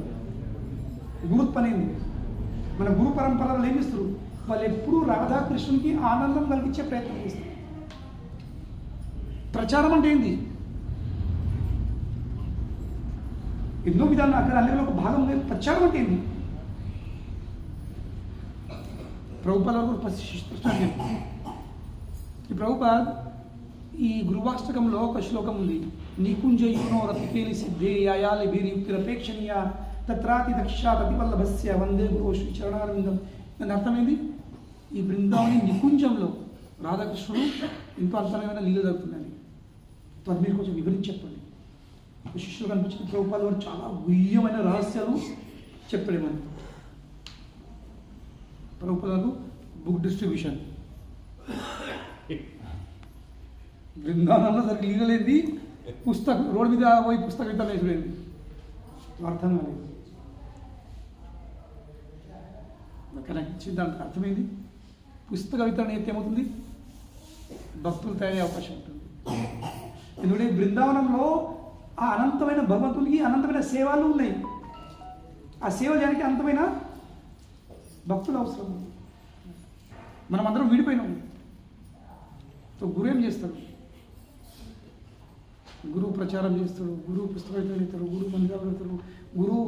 గురు పని ఏంది? మన గురు పరంపరలు ఏం చేస్తారు? వాళ్ళు ఎప్పుడూ రాధాకృష్ణునికి ఆనందం కలిగించే ప్రయత్నం చేస్తారు. ప్రచారం అంటే ఏంది? ఎన్నో విధాలు అక్కడ అన్నిలో ఒక భాగం లేదు. ప్రచారం అంటే ఏంది? ప్రభుపాద ఈ ప్రభుపాద్ ఈ గురువాష్టకంలో ఒక శ్లోకం ఉంది. నికుంజయునో రతికేలి సిద్ధే యాయాలి వీరియుక్తిరపేక్షణీయ తత్రాతి దక్షా ప్రతివల్లభస్య వందే గురు శ్రీ చరణారవిందం. దాని అర్థమైంది, ఈ బృందావని నికుంజంలో రాధాకృష్ణుడు ఎంతో అంతరమైన లీల జరుగుతుందని. అది మీరు కొంచెం వివరించి చెప్పండి. శిష్యులు కనిపించిన ప్రభుపాద వారు చాలా గుహ్యమైన రహస్యాలు చెప్పలేమని. ప్రభుపాదాలు బుక్ డిస్ట్రిబ్యూషన్ బృందావనంలో సరికి లీలలేంది, పుస్తకం రోడ్డు మీద పోయి పుస్తకం ఇంత వేసుడేంది అర్థం కాలేదు. కనెక్ట్ దానికి అర్థమైంది. పుస్తక వితరణ అయితే ఏమవుతుంది? భక్తులు తయారయ్యే అవకాశం ఉంటుంది. ఎందుకంటే బృందావనంలో ఆ అనంతమైన భగవంతునికి అనంతమైన సేవలు ఉన్నాయి. ఆ సేవ చేయడానికి అనంతమైన భక్తులు అవసరం. మనం అందరం విడిపోయినాం. సో గురువు ఏం చేస్తాడు? గురువు ప్రచారం చేస్తాడు, గురువు పుస్తకాలు పెడతాడు, గురువు మందిరాలు పెడతాడు, గురువు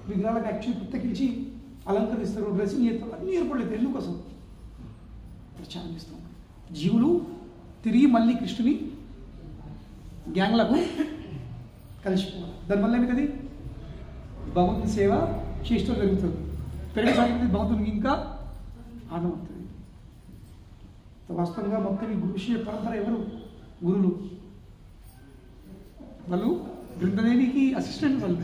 విగ్రహాలకు యాక్చువల్లీ పుస్తకించి అలంకరిస్తారు, డ్రెస్సింగ్ చేస్తారు, అన్నీ ఏర్పడలేదు. ఎందుకోసం? ప్రచారం చేస్తాం. జీవులు తిరిగి మళ్ళీ కృష్ణుని గ్యాంగ్లకు కలిసిపోవాలి. దానివల్ల ఏమి కది భగవంతుని సేవ చేష్టం జరుగుతుంది. పెరగసాగింది భగవంతునికి ఇంకా ఆనందం అవుతుంది. వాస్తవంగా మొత్తం ఈ గురుశిష్య పరంపర ఎవరు? గురువులు. వాళ్ళు బృందదేవికి అసిస్టెంట్. వాళ్ళు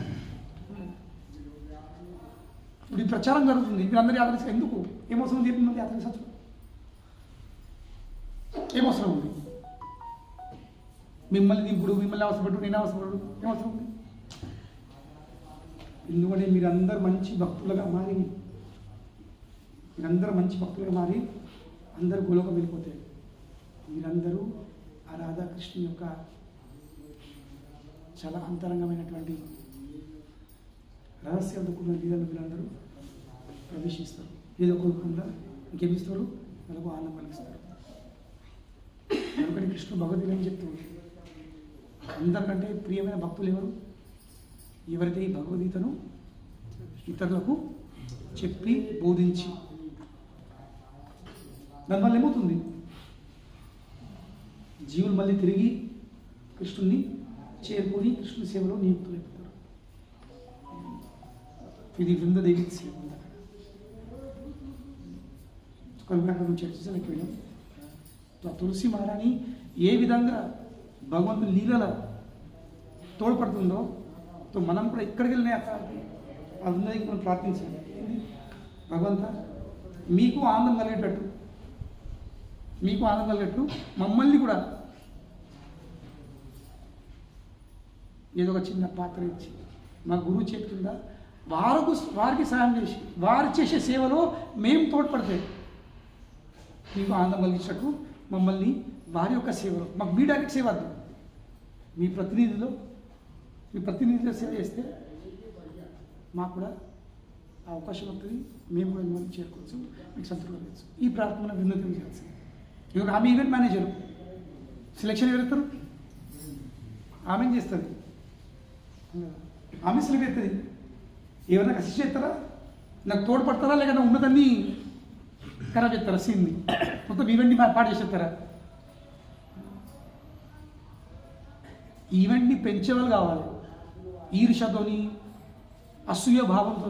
ఇప్పుడు ఈ ప్రచారం జరుగుతుంది. ఇప్పుడు అందరూ యాత్ర ఎందుకు? ఏమవసరం చెప్పింది? యాత్ర సత్యం ఏమవసరం ఉంది? మిమ్మల్ని దింపుడు, మిమ్మల్ని అవసరపడు, నేను అవసరపడు, ఏమవసరం ఉంది? ఎందుకంటే మీరందరూ మంచి భక్తులుగా మారి, మీరందరూ మంచి భక్తులుగా మారి అందరూ గోలోకం వెళ్ళిపోతాయి. మీరందరూ ఆ రాధాకృష్ణ యొక్క చాలా అంతరంగమైనటువంటి రహస్యాలతో కూడిన లీలను మీరందరూ ప్రవేశిస్తారు. ఏదో కోరుకుండా ఇంకేమిస్తారు? వాళ్ళకు ఆనందం కలిగిస్తారు. ఎందుకంటే కృష్ణుడు భగవద్గీత ఏం చెప్తూ అందరికంటే ప్రియమైన భక్తులు ఎవరు? ఎవరైతే ఈ భగవద్గీతను ఇతరులకు చెప్పి బోధించి, దానివల్ల ఏమవుతుంది? జీవులు మళ్ళీ తిరిగి కృష్ణుని చేరుకొని కృష్ణుని సేవలో నియుక్తులైపోతారు. ఇది బృందదేవి సేవ. కనుక చర్చించడానికి వెళ్ళాం. తులసి మహారాణి ఏ విధంగా భగవంతుని లీలల తోడ్పడుతుందో మనం కూడా ఎక్కడికి వెళ్ళినా అందరికీ మనం ప్రార్థించాలి. భగవంత మీకు ఆనందం కలిగేటట్టు, మీకు ఆనందం కలిగేట్టు మమ్మల్ని కూడా ఏదో ఒక చిన్న పాత్ర ఇచ్చి మా గురువు చెప్తుందా వారికి సహాయం చేసి వారు చేసే సేవలో మేము తోడ్పడితే మీకు ఆనందం కలిగించినట్టు మమ్మల్ని వారి యొక్క సేవలో మాకు మీ డైరెక్ట్ సేవ వద్దు, మీ ప్రతినిధిలో సేవ చేస్తే మాకు కూడా ఆ అవకాశం వస్తుంది, మేము కూడా మిమ్మల్ని చేరుకోవచ్చు, మీకు సంతృప్తి కలగచ్చు. ఈ ప్రార్థన విన్నతి చేయాల్సింది. ఇప్పుడు ఆమె ఈవెంట్ మేనేజర్, సెలెక్షన్ ఎవరెత్తారు? ఆమె చేస్తుంది, ఆమె సెలెక్ట్ అవుతుంది. ఎవరైనా అసిస్ట్ చేస్తారా, నాకు తోడ్పడతారా, లేకపోతే ఉన్నదాన్ని ఖరాబ్ చేస్తారా? సీన్ని మొత్తం ఈవెంట్ని పాటు చేసేస్తారా? ఈవెంట్ని పెంచేవాళ్ళు కావాలి. ఈర్షతోని అసూయ భావంతో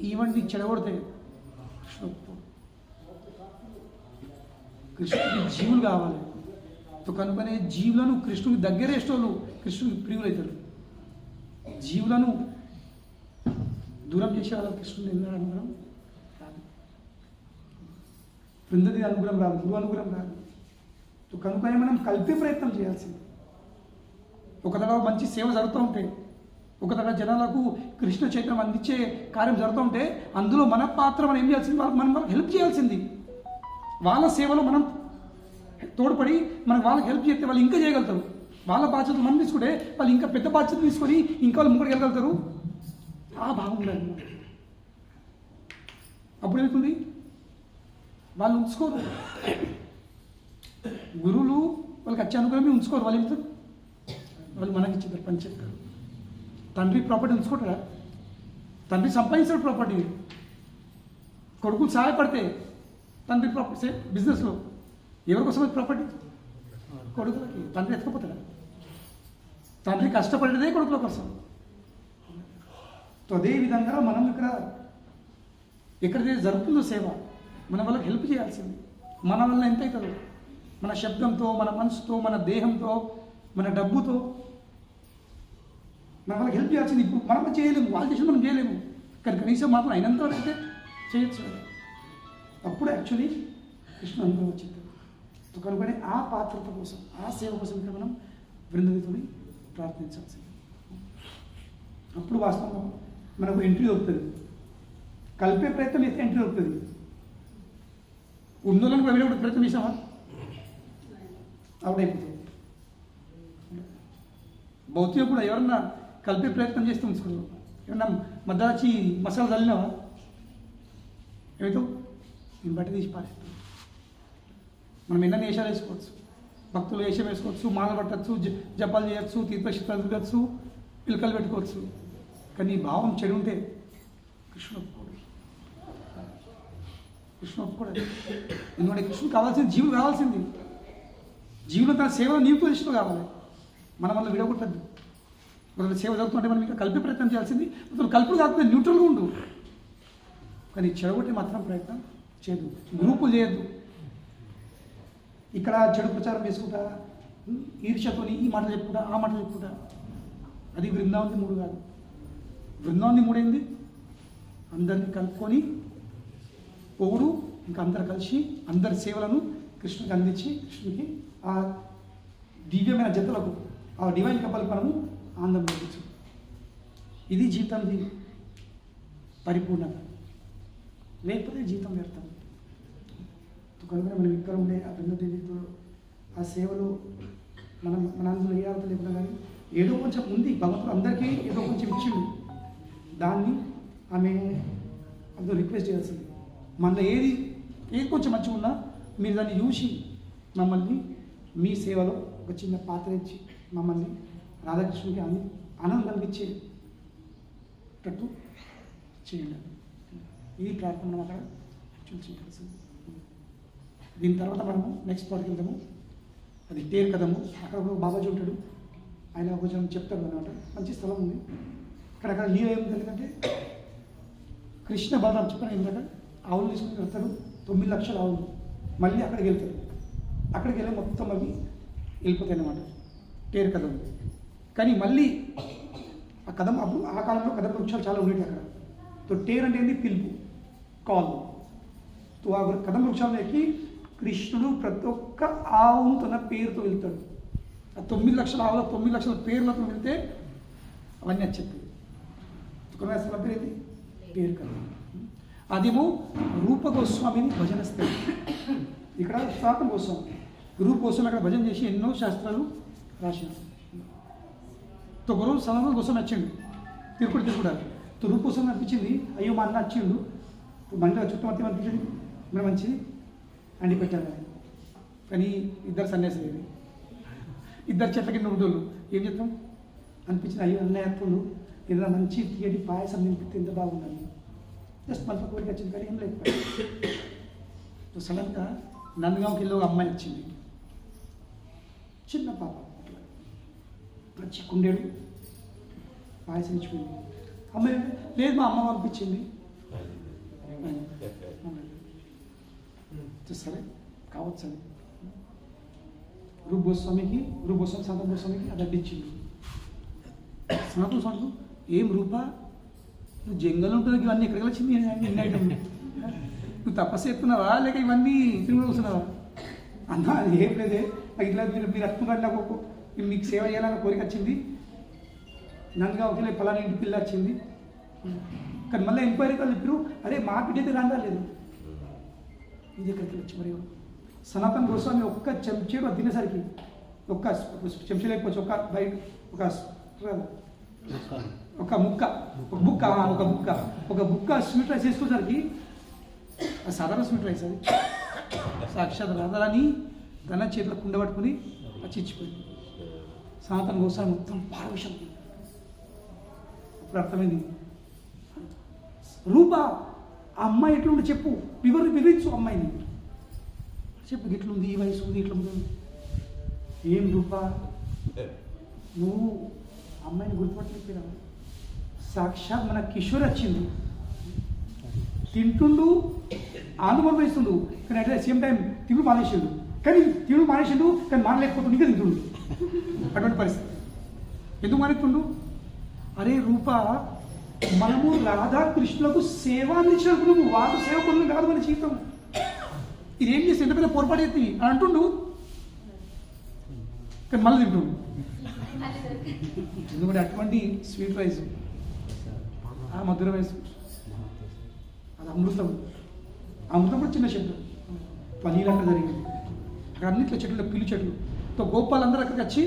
ఈవెంట్ని చెడగొడితే కృష్ణుడికి జీవులు కావాలి. కనుకనే జీవులను కృష్ణుడికి దగ్గరేసేవాళ్ళు కృష్ణుడికి ప్రియులు అవుతారు. జీవులను దూరం చేసేవాళ్ళు కృష్ణుని ఎన్నడూ అనుగ్రహం రాదు, బృందది అనుగ్రహం రాదు, గురువు అనుగ్రహం రాదు. కనుకనే మనం కలిపే ప్రయత్నం చేయాల్సింది. ఒక తడవ మంచి సేవ జరుగుతూ ఉంటే, ఒక తడవ జనాలకు కృష్ణ చైతన్యం అందించే కార్యం జరుగుతూ ఉంటే అందులో మన పాత్ర మనం ఏం చేయాల్సింది? మనం వాళ్ళకి హెల్ప్ చేయాల్సింది. వాళ్ళ సేవలో మనం తోడ్పడి వాళ్ళకి హెల్ప్ చేస్తే వాళ్ళు ఇంకా చేయగలుగుతారు. వాళ్ళ బాధ్యతలు మనం తీసుకుంటే వాళ్ళు ఇంకా పెద్ద బాధ్యత తీసుకొని ఇంకా వాళ్ళు ముందుకు వెళ్ళగలుగుతారు. ఆ భావం ఉండాలి. అప్పుడు ఏమవుతుంది? వాళ్ళు ఉంచుకోరు, గురువులు వాళ్ళకి వచ్చే అనుగ్రహమే ఉంచుకోరు. వాళ్ళు ఏమవుతారు? వాళ్ళు మనకి ఇచ్చేస్తారు, పని చెప్తారు. తండ్రి ప్రాపర్టీ ఉంచుకుంటారా? తండ్రి సంపాదించాడు ప్రాపర్టీ. కొడుకులు సహాయపడితే తండ్రి ప్రాపర్టీ బిజినెస్లో ఎవరికోసం ప్రాపర్టీ? కొడుకులకి. తండ్రి ఎత్తుకపోతాడా? తండ్రి కష్టపడేదే కొడుకుల కోసం. అదేవిధంగా మనం ఎక్కడైతే జరుగుతుందో సేవ, మన వాళ్ళకి హెల్ప్ చేయాల్సింది. మన వల్ల ఎంత అవుతుందో, మన శబ్దంతో, మన మనసుతో, మన దేహంతో, మన డబ్బుతో మన వాళ్ళకి హెల్ప్ చేయాల్సింది. ఇప్పుడు మనం చేయలేము, వాళ్ళు చేసి మనం చేయలేము, కానీ కనీసం మాత్రం అయినంత వరకు అయితే చేయొచ్చు కదా. అప్పుడు యాక్చువల్లీ కృష్ణ అనుభవం వచ్చింది. కనుకనే ఆ పాత్రత కోసం, ఆ సేవ కోసం ఇక్కడ మనం బృందవితుని ప్రార్థించాల్సింది. అప్పుడు వాస్తవంగా మనకు ఎంట్రీ దొరుకుతుంది. కలిపే ప్రయత్నం చేస్తే ఎంట్రీ దొరుకుతుంది. ఉన్నోళ్ళని వెళ్ళే ప్రయత్నం చేసామా అవుట్ అయిపోతుంది. భౌతిక కూడా ఎవరన్నా కలిపే ప్రయత్నం చేస్తే ఉంచుకోరు. ఏమన్నా మద్దాచి మసాలా చల్లినావా ఏమిటో దీన్ని బట్టి తీసి పారేస్తాం. మనం ఎన్న వేషాలు వేసుకోవచ్చు, భక్తులు వేషం వేసుకోవచ్చు, మాల పట్టచ్చు, జపాలు చేయొచ్చు, తీర్థక్షేత్రాలు తిరగచ్చు, పిలకలు పెట్టుకోవచ్చు. కానీ ఈ భావం చెడు ఉంటే కృష్ణ ఒప్పుకోడు. కృష్ణ ఒప్పుకోడు. ఎందుకంటే కృష్ణుడు కావాల్సింది జీవులు కావాల్సింది. జీవులు తన సేవలో నీకు ఇష్టం కావాలి. మనం వల్ల విడగొట్టద్దు. మొదటి సేవ జరుగుతుంటే మనం ఇంకా కలిపే ప్రయత్నం చేయాల్సింది. మొదలు కలుపులు కాకపోతే న్యూట్రల్గా ఉండు, కానీ చెడగొట్టే మాత్రం ప్రయత్నం చేయదు. గ్రూపులు చేయొద్దు. ఇక్కడ చెడు ప్రచారం చేసుకుంటా, ఈర్ష్యతోని ఈ మాటలు చెప్పుకుంటా, ఆ మాటలు చెప్పుకుంటా. అది బృందావని మూడు కాదు. బృందావని మూడైంది అందరినీ కలుపుకొని పొగుడు, ఇంకా అందరు కలిసి అందరి సేవలను కృష్ణుడికి అందించి కృష్ణుడికి ఆ దివ్యమైన జతలకు ఆ డివైన్ కపల్కి మనము ఆనందం కలిగించు. ఇది జీవితానికి పరిపూర్ణత. లేకపోతే జీవితం వ్యర్థం. కనుక మనం ఇక్కడ ఉండే ఆ బృందదేవితో ఆ సేవలో మన అందులో ఏ అర్థం లేకుండా కానీ ఏదో కొంచెం ఉంది. భగవంతుడు అందరికీ ఏదో కొంచెం ఇచ్చిండు. దాన్ని ఆమె అందులో రిక్వెస్ట్ చేయాల్సింది. మనలో ఏది కొంచెం మంచిగా ఉన్నా మీరు దాన్ని చూసి మమ్మల్ని మీ సేవలో ఒక చిన్న పాత్ర ఇచ్చి మమ్మల్ని రాధాకృష్ణుడికి ఆనందం కలిగించేటట్టు చేయండి. ఈ ప్రార్థన మనం అక్కడ చేయాల్సింది. దీని తర్వాత మనము నెక్స్ట్ పార్ట్కి వెళ్తాము. అది టేర్ కదము. అక్కడ ఒక బాబాజీ ఉంటాడు, ఆయన కొంచెం చెప్తాడు అనమాట. మంచి స్థలం ఉంది. అక్కడ నీళ్ళు ఏముంది ఎందుకంటే కృష్ణ బలరాం చెప్పాను ఏంటంటే ఆవులు తీసుకుని వెళ్తారు. 9 లక్షల ఆవులు మళ్ళీ అక్కడికి వెళ్తారు. అక్కడికి వెళ్ళి మొత్తం అవి వెళ్ళిపోతాయి అన్నమాట. టేర్ కథం. కానీ మళ్ళీ ఆ కథం అప్పుడు ఆ కాలంలో కథ వృక్షాలు చాలా ఉండేవి అక్కడ. టేర్ అంటే ఏంటి? పిలుపు, కాల్. ఆ కథం వృక్షాలను ఎక్కి కృష్ణుడు ప్రతి ఒక్క ఆవును తన పేరుతో వెళ్తాడు. ఆ 9 లక్షల ఆవుల 9 లక్షల పేర్లతో వెళ్తే అవన్నీ వచ్చేది. అసలు పేరు ఏంటి? పేరు కదా. అదేమో రూప గోస్వామిని భజన స్థితి. ఇక్కడ సనాతన గోస్వామి గురువు కోసం అక్కడ భజన చేసి ఎన్నో శాస్త్రాలు రాసినాడు. గురువు సమానం కోసం వచ్చిండు తిరుగుడారు. గురువు కోసం అనిపించింది, అయ్యో మా అన్న వచ్చిండు మంచిగా చుట్టూ అనిపించింది, మనం మంచిది అండి పెట్టాను. కానీ ఇద్దరు సన్యాసి లేదు, ఇద్దరు చెట్ల కింద ఉండోళ్ళు ఏం చెప్తాం అనిపించింది. అయ్యో అన్నయ్యత్తులు ఏదైనా మంచి తీయటి పాయసం నింపితే ఎంత బాగుందని జస్ట్ మనసు కోరిక వచ్చింది, కానీ ఏం లేదు. సడన్గా నందగాంకి వెళ్ళి ఒక అమ్మాయి వచ్చింది, చిన్న పాప, మంచి కుండేడు పాయసం ఇచ్చిపోయింది. అమ్మాయి లేదు మా అమ్మ పంపించింది. సరే కావచ్చు అని రూప్ గోస్వామి సనాతన గోస్వామికి అది అడ్డించింది. సనాతన స్వామి ఏం రూపా నువ్వు జంగల్ ఉంటుంది, ఇవన్నీ ఎక్కడికి వచ్చింది ఇన్ని ఐటమ్, నువ్వు తపస్సు ఎత్తున్నావా లేక ఇవన్నీ తిరుగుతూ వస్తున్నావా అన్నా? ఏం లేదే, నాకు ఇట్లా మీరు అట్టుకున్నారు, నాకు మీకు సేవ చేయాలన్న కోరిక వచ్చింది, నందుగా ఒకే పలానా ఇంటి పిల్ల వచ్చింది. కానీ మళ్ళీ ఎంక్వైరీ కాదు ఇప్పుడు, అరే మా బిడ్డ అయితే రాలేదు, ఇది ఎక్కడికి వచ్చి మరి సనాతన గోస్వామి ఒక్క చెంచాడు అది తినేసరికి, ఒక్క చెంచా లేకపోవచ్చు, ఒక బుక్క స్వీట్ రైస్ వేసుకునేసరికి అది సాధారణ స్వీట్ రైస్, అది సాక్షాత్ రాధారాని ధన చేతిలో కుండ పట్టుకుని చిచ్చిపోయింది. సనాతన గోస్వామి మొత్తం పారవిషం. అప్పుడు అర్థమైంది, రూపా ఆ అమ్మాయి ఎట్లుండి చెప్పు, వివరించు అమ్మాయిని, చెప్పు ఇట్లుంది, ఈ వయసు ఉంది, ఇట్లుంది. ఏం రూపా నువ్వు అమ్మాయిని గుర్తుపట్టలేకపోయినా, సాక్షాత్ మన కిషోర్ వచ్చింది, తింటుండు ఆనందం వేస్తుండు, కానీ అట్ ద సేమ్ టైం తిరుగు మానేసిండు, కానీ మానలేకపోతుండు, ఇంకా తింటుండు. అటువంటి పరిస్థితి. ఎందుకు మానేస్తుండు? అరే రూపా మనము రాధాకృష్ణులకు సేవ అందించినప్పుడు నువ్వు వాళ్ళు సేవ పొందడం కాదు మన జీవితం, ఇదేం చేసి ఎంత పెద్ద పొరపాటు ఎత్తి అని అంటుండు, కానీ మళ్ళీ తింటుండు. ఎందుకంటే అటువంటి స్వీట్ రైస్ ఆ మధుర రైస్ అది అమృతం కూడా చిన్న శబ్దం. పనీలు అక్కడ జరిగింది, అక్కడ అన్నిట్లో చెట్లు, పిల్లి చెట్లు, గోపాలందరూ అక్కడికి వచ్చి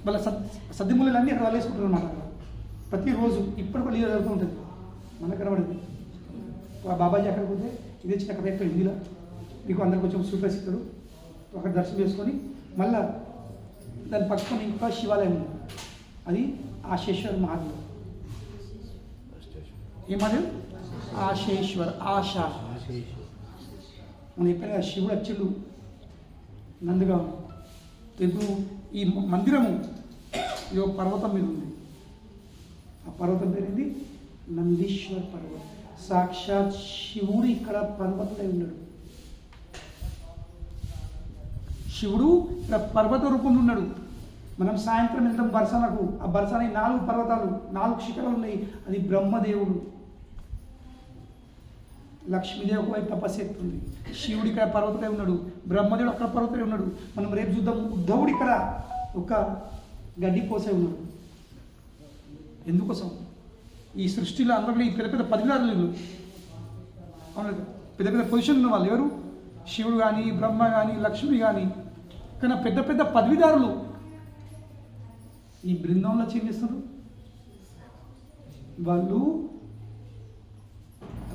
వాళ్ళ సద్దిమూలన్నీ అక్కడ వాళ్ళేసుకుంటారు అన్నమాట. ప్రతిరోజు ఇప్పటి కూడా జరుగుతూ ఉంటుంది, మనకు కనబడింది. బాబాజీ అక్కడ పోతే ఇదే చిన్న కథ ఎక్కడ హిందీలో మీకు అందరికి కొంచెం స్వీట్ రైస్ ఇస్తాడు, అక్కడ దర్శనం చేసుకొని మళ్ళా దాని పక్కన ఇంకా శివాలయం ఉంది, అది ఆశేశ్వర మహాదేవ్. ఏ మహాదేవ్? ఆశేశ్వర్, ఆశా. మనం ఎప్పుడైనా శివుడు అచ్చుడు నందుగా తెలుగు. ఈ మందిరము ఇది ఒక పర్వతం మీద ఉంది, ఆ పర్వతం పేరుంది నందీశ్వర్ పర్వతం. సాక్షాత్ శివుడు ఇక్కడ పర్వతమై ఉన్నాడు. శివుడు ఇక్కడ పర్వత రూపంలో ఉన్నాడు. మనం సాయంత్రం వెళ్తాం బర్సాలకు, ఆ బర్సాని 4 పర్వతాలు, 4 శిఖరాలు ఉన్నాయి. అది బ్రహ్మదేవుడు. లక్ష్మీదేవి ఒకవైపు తపస్సు ఎత్తుంది, శివుడు ఇక్కడ పర్వతమై ఉన్నాడు, బ్రహ్మదేవుడు అక్కడ పర్వతమై ఉన్నాడు. మనం రేపు చూద్దాం, ఉద్ధవుడు ఇక్కడ ఒక గడ్డి కోసే ఉన్నాడు. ఎందుకోసం? ఈ సృష్టిలో అందరిలో ఈ పెద్ద పదిదారులు, అవును, పెద్ద పొజిషన్ ఉన్న వాళ్ళు ఎవరు? శివుడు కానీ, బ్రహ్మ కానీ, లక్ష్మి కానీ. కానీ పెద్ద పదవిదారులు ఈ బృందంలో చేస్తారు. వాళ్ళు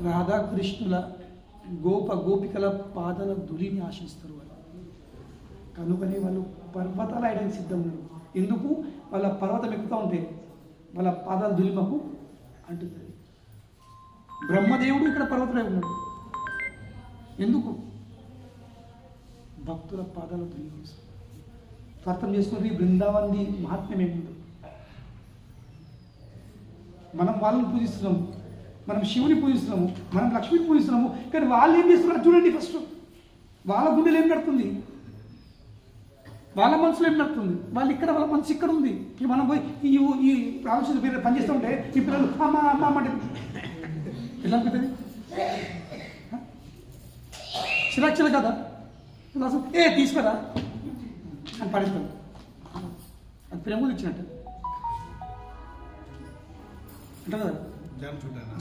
రాధాకృష్ణుల గోపికల పాదాల ధూళిని ఆశిస్తారు. వాళ్ళు కనుకనే వాళ్ళు పర్వతాలు వేయడానికి సిద్ధం ఉన్నారు. ఎందుకు? వాళ్ళ పర్వతం ఎక్కుతూ ఉంటే వాళ్ళ పాదాల ధూళిమకు అంటుంది. బ్రహ్మదేవుడు ఇక్కడ పర్వతమై ఉన్నాడు. ఎందుకు? భక్తుల పాదాల ధూళి. అర్థం చేసుకుని బృందావని మహాత్మ్యం ఏముందో. మనం వాళ్ళని పూజిస్తున్నాము, మనం శివుని పూజిస్తున్నాము, మనం లక్ష్మిని పూజిస్తున్నాము. కానీ వాళ్ళు ఏం చేస్తున్నారు చూడండి. ఫస్ట్ వాళ్ళ గుండెలు ఏం నడుతుంది, వాళ్ళ మనసులో ఏం నడుతుంది. వాళ్ళు ఇక్కడ, వాళ్ళ మనసు ఇక్కడ ఉంది. ఇక మనం పోయి ఈ రామకృష్ణ పేరు పనిచేస్తూ ఉంటే ఈ పిల్లలు అమ్మ అమ్మ అంటే ఎట్లా అనిపిస్తుంది? చిరాక్షలు కదా, తీసుకురా అని పడిస్తాడు. అది ప్రేమ ఇచ్చినట్టు అంటారు కదా.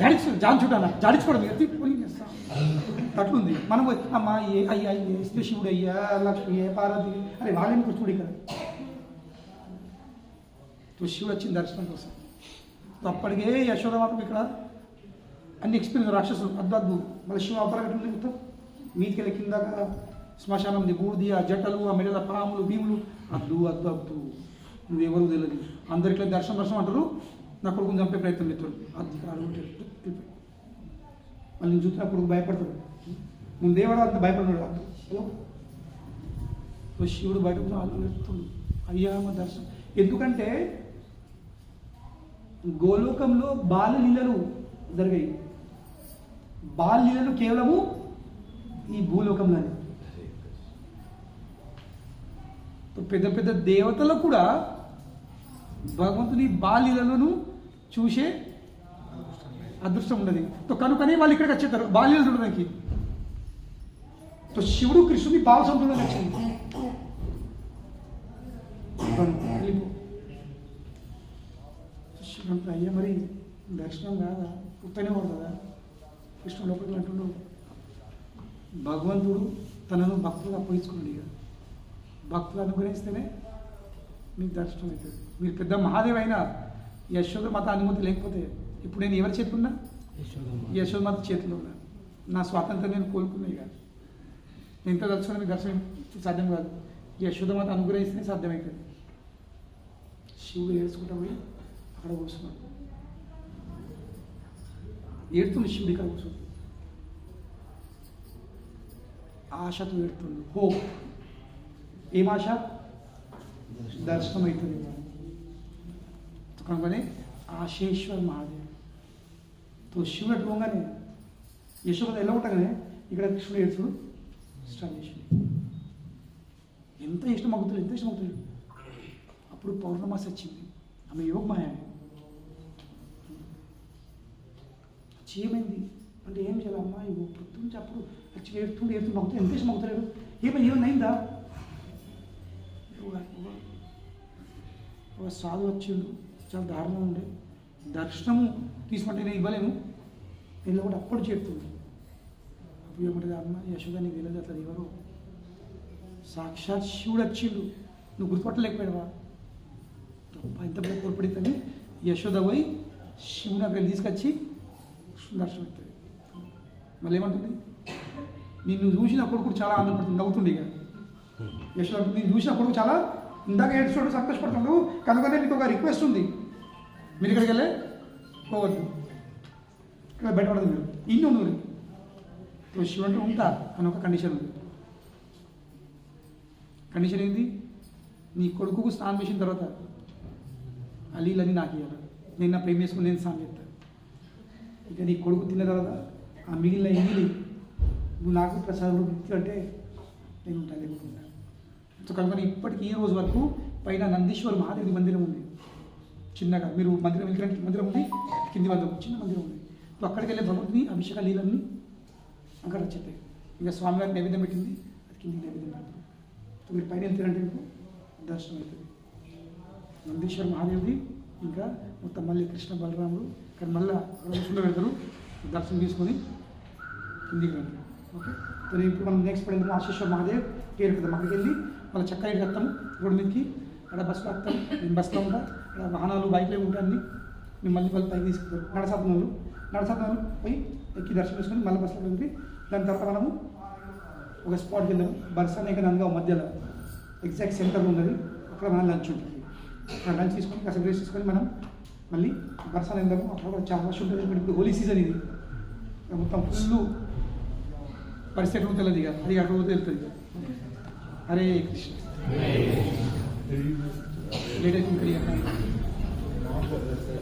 జాడించుకోవడం అట్లుంది. మనం అమ్మ అయ్యా శివుడు అయ్యా లక్ష్మి పార్వతి అరే వాళ్ళని చూడు ఇక్కడ శివుడు వచ్చింది దర్శనం కోసం. అప్పటికే యశోదమాత ఇక్కడ అన్ని ఎక్స్పీరియన్స్ రాక్షసులు అద్దు మళ్ళీ శివ అవతారం మొత్తం మీదికి వెళ్ళి కింద శ్మశానం ఉంది, బూడిది, ఆ జట్టలు, ఆ మెడల పాములు, భీములు, అద్దు అద్దు అద్దు నువ్వెవరు తెలియదు. అందరిట్లో దర్శనం అంటారు. నా కొడుకుని చంపే ప్రయత్నం చేస్తాడు. అది అడుగుతాడు మళ్ళీ నేను చూసినప్పుడు భయపడతాడు. ముందేవాడు అంత భయపడినాడు. అద్దు శివుడు బయటకు ఆలోచిస్తాడు. అయ్యా మా దర్శనం. ఎందుకంటే గోలోకంలో బాలలీలలు జరిగాయి. బాలలీలలు కేవలము ఈ భూలోకంలోనే. పెద్ద పెద్ద దేవతలకు కూడా భగవంతుని బాల్యలను చూసే అదృష్టం ఉన్నది. కనుకనే వాళ్ళు ఇక్కడికి వచ్చేస్తారు బాల్యలు చూడడానికి. శివుడు కృష్ణుని బాలసముద్రంలో వచ్చింది. శివుడు అయ్యా మరి దర్శనం కాదా పుట్టనే పడుతుందా? కృష్ణుడు లోపలికి అంటున్నాడు. భగవంతుడు తనను భక్తులు అప్పగించుకున్నాడు. ఇక భక్తులు అనుగ్రహిస్తేనే మీకు దర్శనం అవుతుంది. మీరు పెద్ద మహాదేవ్ అయినా యశోద మాత అనుమతి లేకపోతే ఇప్పుడు నేను ఎవరి చేతిలో ఉన్నా? యశోద మాత చేతిలో ఉన్నా. నా స్వాతంత్రం నేను కోలుకున్నా. ఇక నేను ఇంత దర్శనం మీకు దర్శనం సాధ్యం కాదు. యశోద మాత అనుగ్రహిస్తేనే సాధ్యమవుతుంది. శివుడు ఏడ్చుకుంటా పోయి అక్కడ కూర్చున్నాడు. ఏడుతుంది శివుడు ఇక్కడ కూర్చుంది. ఆశతో ఏడుతుంది. హోప్. ఏం ఆశ? దర్శనం అవుతుంది కనుకనే ఆశేశ్వర్ మహాదేవ్ శివుడు అట్లుగానే యశోద ఎలా ఉండగానే ఇక్కడ కృష్ణుడు ఏడుచుడు స్టార్ట్ చేసింది. ఎంత ఇష్టమవుతుంది. అప్పుడు పౌర్ణమాసి వచ్చింది. ఆమె యోగమాయ చేయమైంది అంటే ఏం చేయాలమ్మా ఇవ్వ పొద్దుంచి అప్పుడు వచ్చి ఏడుతుండే మగుతుంది. ఎంత ఇష్టం అవుతలేడు. ఏమైనా అయిందా? ఒక సాధు వచ్చిండు, చాలా దారుణం ఉండే. దర్శనము తీసుకుంటే నేను ఇవ్వలేము. నేను కూడా అప్పుడు చెప్తుంది. అప్పుడు ఏమంటుంది, అమ్మ యశోద నీకు తెలియదు అట్లా ఎవరు సాక్షాత్ శివుడు వచ్చిండు, నువ్వు గుర్తుపట్టలేకపోయావా? ఎంత పెద్ద కోల్పడితే యశోద పోయి శివుని అక్కడ తీసుకొచ్చి దర్శనం అవుతుంది. మళ్ళీ ఏమంటుంది, నిన్ను చూసిన కొడుకు చాలా ఆనందపడుతుంది, నవ్వుతుంది. ఇక యశోద నేను చూసిన కొడుకు చాలా ఇందాక ఏడుస్తాడు, సంతోషపడుతున్నాడు. కనుకనే మీకు ఒక రిక్వెస్ట్ ఉంది, మీరు ఇక్కడికి వెళ్ళే పోవద్దు, ఇక్కడ బయటపడదు, మీరు ఇన్ని ఉంది. శివుడు ఉంటా అని ఒక కండిషన్ ఉంది. కండిషన్ ఏంది? నీ కొడుకుకు స్నానం చేసిన తర్వాత అలీలని నాకు ఇవ్వాలి. నేను నా ప్రేమ చేసుకుని నేను స్నానం చేస్తాను. ఇక నీ కొడుకు తిన్న తర్వాత ఆ మిగిలిన ఎంగిలి నువ్వు నాకు ప్రసాదం అంటే నేను ఉంటాను లేకుంటున్నాను. సో కనుక ఇప్పటికీ ఈ రోజు వరకు పైన నందీశ్వర మహాదేవి మందిరం ఉంది. చిన్నగా మీరు మందిరం వెళ్ళడానికి మందిరం ఉంది, కింది మందిరం చిన్న మందిరం ఉంది. అక్కడికి వెళ్ళే భగవంతుని అభిషేక లీలన్నీ అక్కడ వచ్చేస్తాయి. ఇంకా స్వామివారి నైవేద్యం పెట్టింది, అది కింది నైవేద్యం పెడతారు. సో మీరు పైన వెళ్తారంటే మీకు దర్శనం అవుతుంది. నందీశ్వర మహాదేవుడి ఇంకా మొత్తం మళ్ళీ కృష్ణ బలరాముడు ఇక్కడ మళ్ళీ ఋషుల్లో పెడతారు. దర్శనం తీసుకొని కిందికి వెళ్తారు. ఓకే, సో ఇప్పుడు మనం నెక్స్ట్ పడింది ఆశేశ్వర మహాదేవ్ పేరు పెడతాం. అక్కడికి వెళ్ళి మళ్ళీ చక్కగా వస్తాము రోడ్డు మీదకి. అక్కడ బస్సులో వస్తాం, నేను బస్సులో ఉంటా, అక్కడ వాహనాలు బైక్లో ఉంటాయి. మేము మళ్ళీ పైకి తీసుకుంటారు. నడసాత్మలు పోయి ఎక్కి దర్శనం చేసుకొని మళ్ళీ బస్సులో వెళ్ళి దాని తర్వాత మనము ఒక స్పాట్కి వెళ్దాము. బర్సానేక నందగావ్ మధ్యలో ఎగ్జాక్ట్ సెంటర్లో ఉన్నది. అక్కడ మనం లంచ్ ఉంటుంది. అక్కడ లంచ్ తీసుకొని కాసేపు రెస్ట్ తీసుకొని మనం మళ్ళీ బర్సాన్ వెళ్దాము. అక్కడ కూడా చాలా రష్ ఉంటుంది. ఇప్పుడు హోలీ సీజన్ ఇది, మొత్తం ఫుల్ పరిస్థితి ఉంటుంది. అది అది అక్కడ పోతే వెళ్తుంది. హరే కృష్ణ. లేట్ అయితే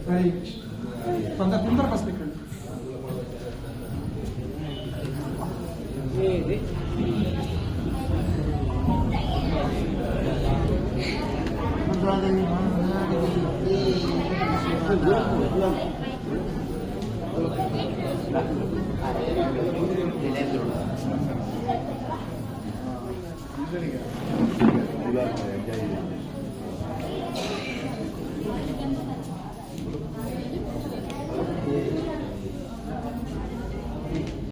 హరే కృష్ణ. తొందర ఫస్ట్ ఎక్కండి. Gracias.